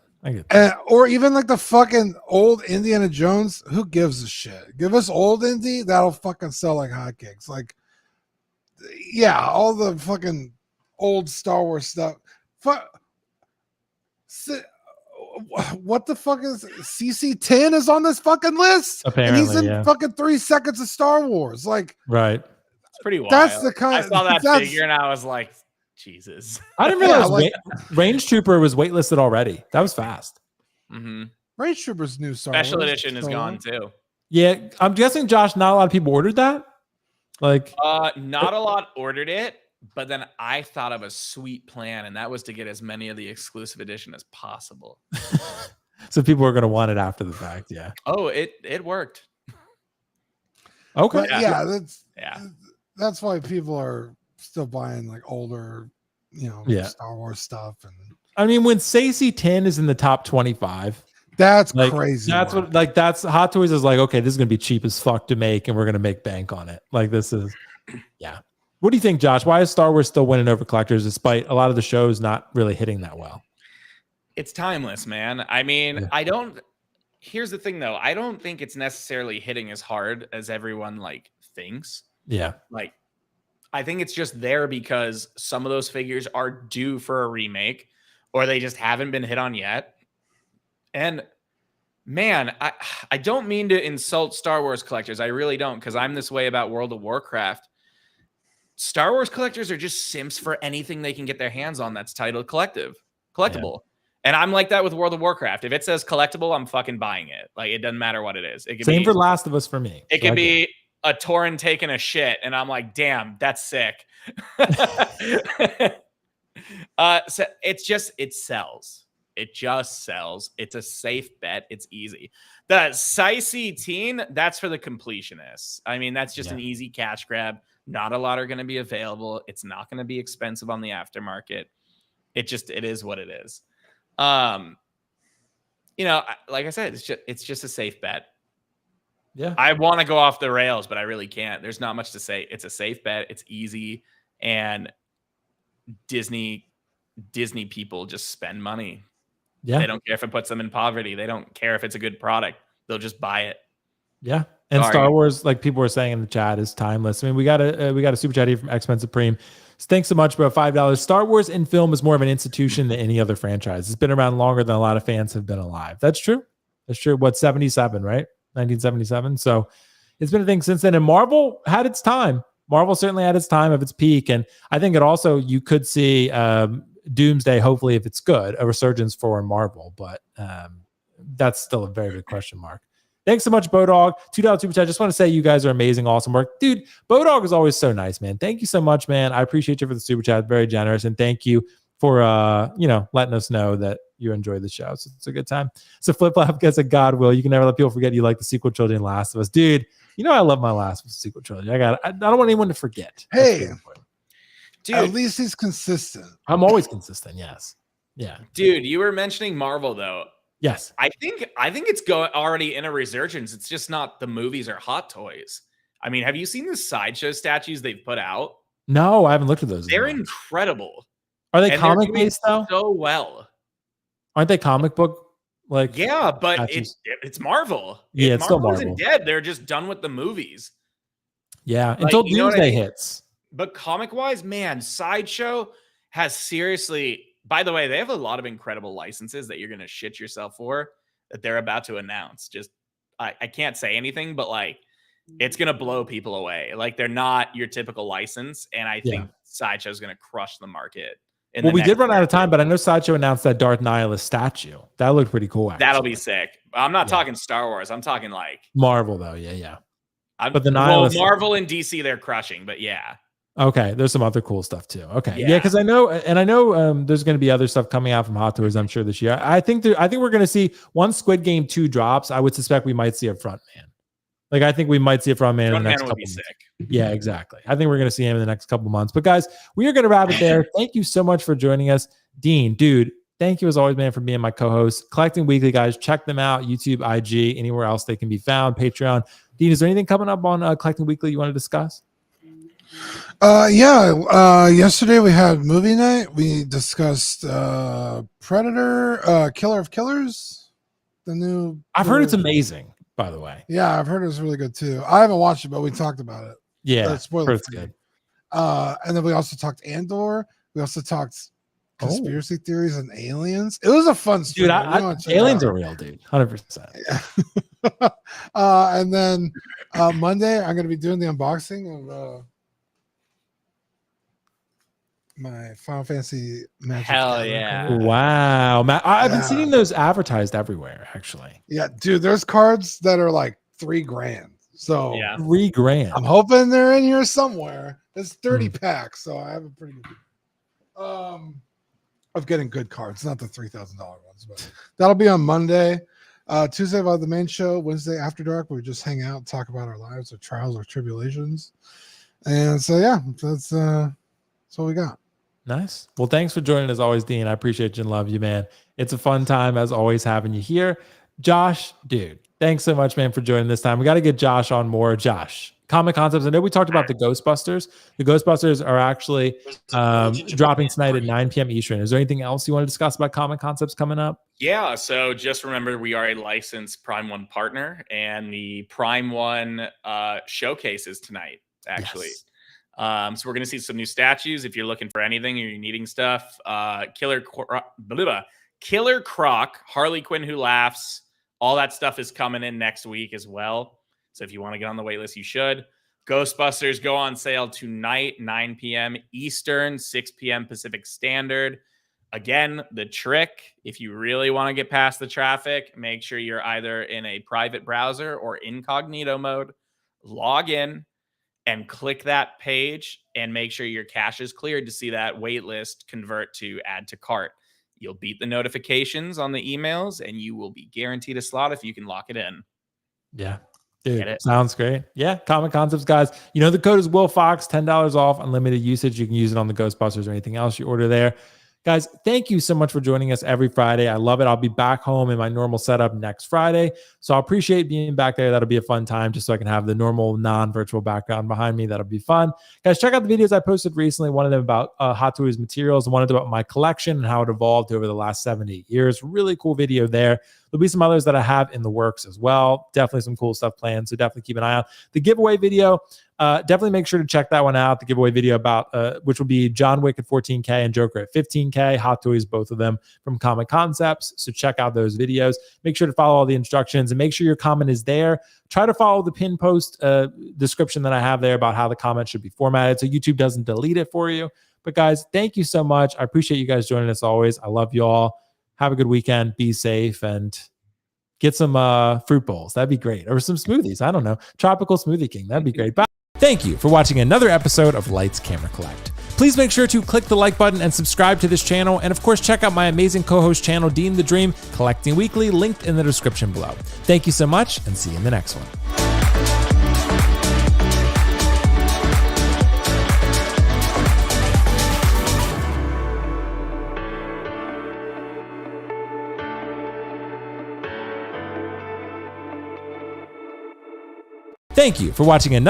Or even like the fucking old Indiana Jones. Who gives a shit? Give us old Indy, that'll fucking sell like hotcakes. Like, yeah, all the fucking old Star Wars stuff. What the fuck is CC10 is on this fucking list? Apparently, and he's in yeah. fucking 3 seconds of Star Wars. Like, Right. It's pretty wild. that's the kind. I saw that that's- figure and I was like, Jesus. I didn't Yeah, realize like- Range Trooper was waitlisted already. That was fast. Mm-hmm. Range Troopers new Star Special Wars. edition is So- gone too. Yeah, I'm guessing, Josh, not a lot of people ordered that. Like, Not a lot ordered it, but then I thought of a sweet plan, and that was to get as many of the exclusive edition as possible. so people are going to want it after the fact. Yeah. Oh, it worked. Okay. But yeah, Yeah. that's why people are still buying like older, Yeah. Star Wars stuff, and I mean, when Sacy 10 is in the top 25, that's like, crazy. That's work. what, like, that's Hot Toys is like, okay, this is going to be cheap as fuck to make, and we're going to make bank on it. Like, this is, yeah. What do you think, Josh? Why is Star Wars still winning over collectors despite a lot of the shows not really hitting that well? It's timeless, man. I mean, Yeah. Here's the thing, though. I don't think it's necessarily hitting as hard as everyone like thinks. Yeah. Like, I think it's just there because some of those figures are due for a remake, or they just haven't been hit on yet. And man, I don't mean to insult Star Wars collectors. I really don't, because I'm this way about World of Warcraft. Star Wars collectors are just simps for anything they can get their hands on that's titled collectible. Yeah. And I'm like that with World of Warcraft. If it says collectible, I'm fucking buying it. Like, it doesn't matter what it is. It could Same be, for Last of Us for me. it could be a Tauren taking a shit, and I'm like, damn, that's sick. So it sells. It just sells. It's a safe bet. It's easy. The Sacy Teen, that's for the completionists. I mean, that's just an easy cash grab. Not a lot are going to be available. It's not going to be expensive on the aftermarket. It is what it is. You know, like I said, it's just a safe bet. Yeah. I want to go off the rails, but I really can't. There's not much to say. It's a safe bet. It's easy. And Disney people just spend money. Yeah. They don't care if it puts them in poverty. They don't care if it's a good product. They'll just buy it. Yeah. And Star Wars, like people were saying in the chat, is timeless. I mean, we got a super chat here from X-Men Supreme. Thanks so much, bro. $5. Star Wars in film is more of an institution than any other franchise. It's been around longer than a lot of fans have been alive. That's true. That's true. What, 77, right? 1977. So it's been a thing since then. And Marvel had its time. Marvel certainly had its time of its peak. And I think it also, you could see Doomsday, hopefully, if it's good, a resurgence for Marvel. But that's still a very big question mark. Thanks so much, Bodog. $2 super chat. I just want to say you guys are amazing, awesome work. Dude, Bodog is always so nice, man. Thank you so much, man. I appreciate you for the super chat. Very generous. And thank you for letting us know that you enjoy the show. So it's a good time. So Flip Flop gets a God will. You can never let people forget you like the sequel trilogy and Last of Us. Dude, you know I love my Last of Us sequel trilogy. I don't want anyone to forget. Hey, dude, at least he's consistent. I'm always consistent, yes. Yeah. Dude, you were mentioning Marvel though. Yes. I think it's already in a resurgence. It's just not the movies or Hot Toys. I mean, have you seen the sideshow statues they've put out? No, I haven't looked at those. They're incredible. Are they comic based though? So well. Aren't they comic book like? Yeah, but it's Marvel. Yeah, it's still Marvel. Isn't dead. They're just done with the movies. Yeah, until Doomsday hits. But comic wise, man, Sideshow has seriously. By the way, they have a lot of incredible licenses that you're going to shit yourself for that they're about to announce. Just, I can't say anything, but like, it's going to blow people away. Like, they're not your typical license. And I think Sideshow is going to crush the market. Well, we did run out of time, but I know Sideshow announced that Darth Nihilus statue. That looked pretty cool, actually. That'll be sick. I'm not talking Star Wars. I'm talking like Marvel, though. Yeah. But the Nihilus, Marvel and DC, they're crushing, but yeah. Okay, there's some other cool stuff too. Okay, yeah, because I know there's going to be other stuff coming out from Hot Toys, I'm sure, this year. I think we're going to see once Squid Game 2 drops. I would suspect we might see a front man. Like, I think we might see a front man in the next couple months. Sick. Yeah, exactly. I think we're going to see him in the next couple months. But guys, we are going to wrap it there. Thank you so much for joining us, Dean. Dude, thank you as always, man, for being my co-host. Collecting Weekly, guys, check them out. YouTube, IG, anywhere else they can be found. Patreon. Dean, is there anything coming up on Collecting Weekly you want to discuss? Yesterday we had movie night. We discussed Predator, Killer of Killers, the new. I've heard it's amazing, by the way. Yeah, I've heard it's really good too. I haven't watched it, but we talked about it. Yeah, spoiler free. Good. And then we also talked Andor. We also talked conspiracy theories and aliens. It was a fun stream. Dude, aliens are real, dude. 100%. Yeah. And then Monday I'm going to be doing the unboxing of. My Final Fantasy Magic. Hell yeah. Wow. I've been seeing those advertised everywhere, actually. Yeah, dude, there's cards that are like $3,000. So yeah. $3,000. I'm hoping they're in here somewhere. It's 30 packs, so I have a pretty good of getting good cards, not the $3,000 ones, but that'll be on Monday. Tuesday we'll have the main show. Wednesday after dark, we just hang out and talk about our lives, our trials, our tribulations. And so yeah, that's what we got. Nice. Well, thanks for joining as always, Dean. I appreciate you and love you, man. It's a fun time as always having you here. Josh, dude, thanks so much, man, for joining this time. We got to get Josh on more. Josh, Comic Concepts. I know we talked about the Ghostbusters. The Ghostbusters are actually dropping tonight at 9 p.m. Eastern. Is there anything else you want to discuss about Comic Concepts coming up? Yeah, so just remember we are a licensed Prime One partner, and the Prime One showcase is tonight, actually. Yes. So we're going to see some new statues. If you're looking for anything or you're needing stuff, Killer Croc, Harley Quinn Who Laughs, all that stuff is coming in next week as well. So if you want to get on the wait list, you should. Ghostbusters go on sale tonight, 9 p.m. Eastern, 6 p.m. Pacific Standard. Again, the trick, if you really want to get past the traffic, make sure you're either in a private browser or incognito mode. Log in and click that page and make sure your cache is cleared to see that wait list convert to add to cart. You'll beat the notifications on the emails and you will be guaranteed a slot if you can lock it in. Yeah. Dude, sounds great. Yeah, Comic Concepts, guys. You know, the code is Will Fox, $10 off, unlimited usage. You can use it on the Ghostbusters or anything else you order there. Guys, thank you so much for joining us every Friday. I love it. I'll be back home in my normal setup next Friday. So I appreciate being back there. That'll be a fun time just so I can have the normal non-virtual background behind me. That'll be fun. Guys, check out the videos I posted recently. One of them about Hot Toys materials, one of them about my collection and how it evolved over the last 7 to 8 years. Really cool video there. There'll be some others that I have in the works as well. Definitely some cool stuff planned. So definitely keep an eye out. The giveaway video, definitely make sure to check that one out. The giveaway video about which will be John Wick at 14K and Joker at 15K. Hot Toys, both of them from Comic Concepts. So check out those videos. Make sure to follow all the instructions and make sure your comment is there. Try to follow the pin post description that I have there about how the comment should be formatted so YouTube doesn't delete it for you. But guys, thank you so much. I appreciate you guys joining us always. I love you all. Have a good weekend. Be safe and get some fruit bowls. That'd be great. Or some smoothies. I don't know. Tropical Smoothie King. That'd be great. Bye. Thank you for watching another episode of Lights, Camera, Collect. Please make sure to click the like button and subscribe to this channel. And of course, check out my amazing co-host channel, Dean the Dream, Collecting Weekly, linked in the description below. Thank you so much and see you in the next one. Thank you for watching another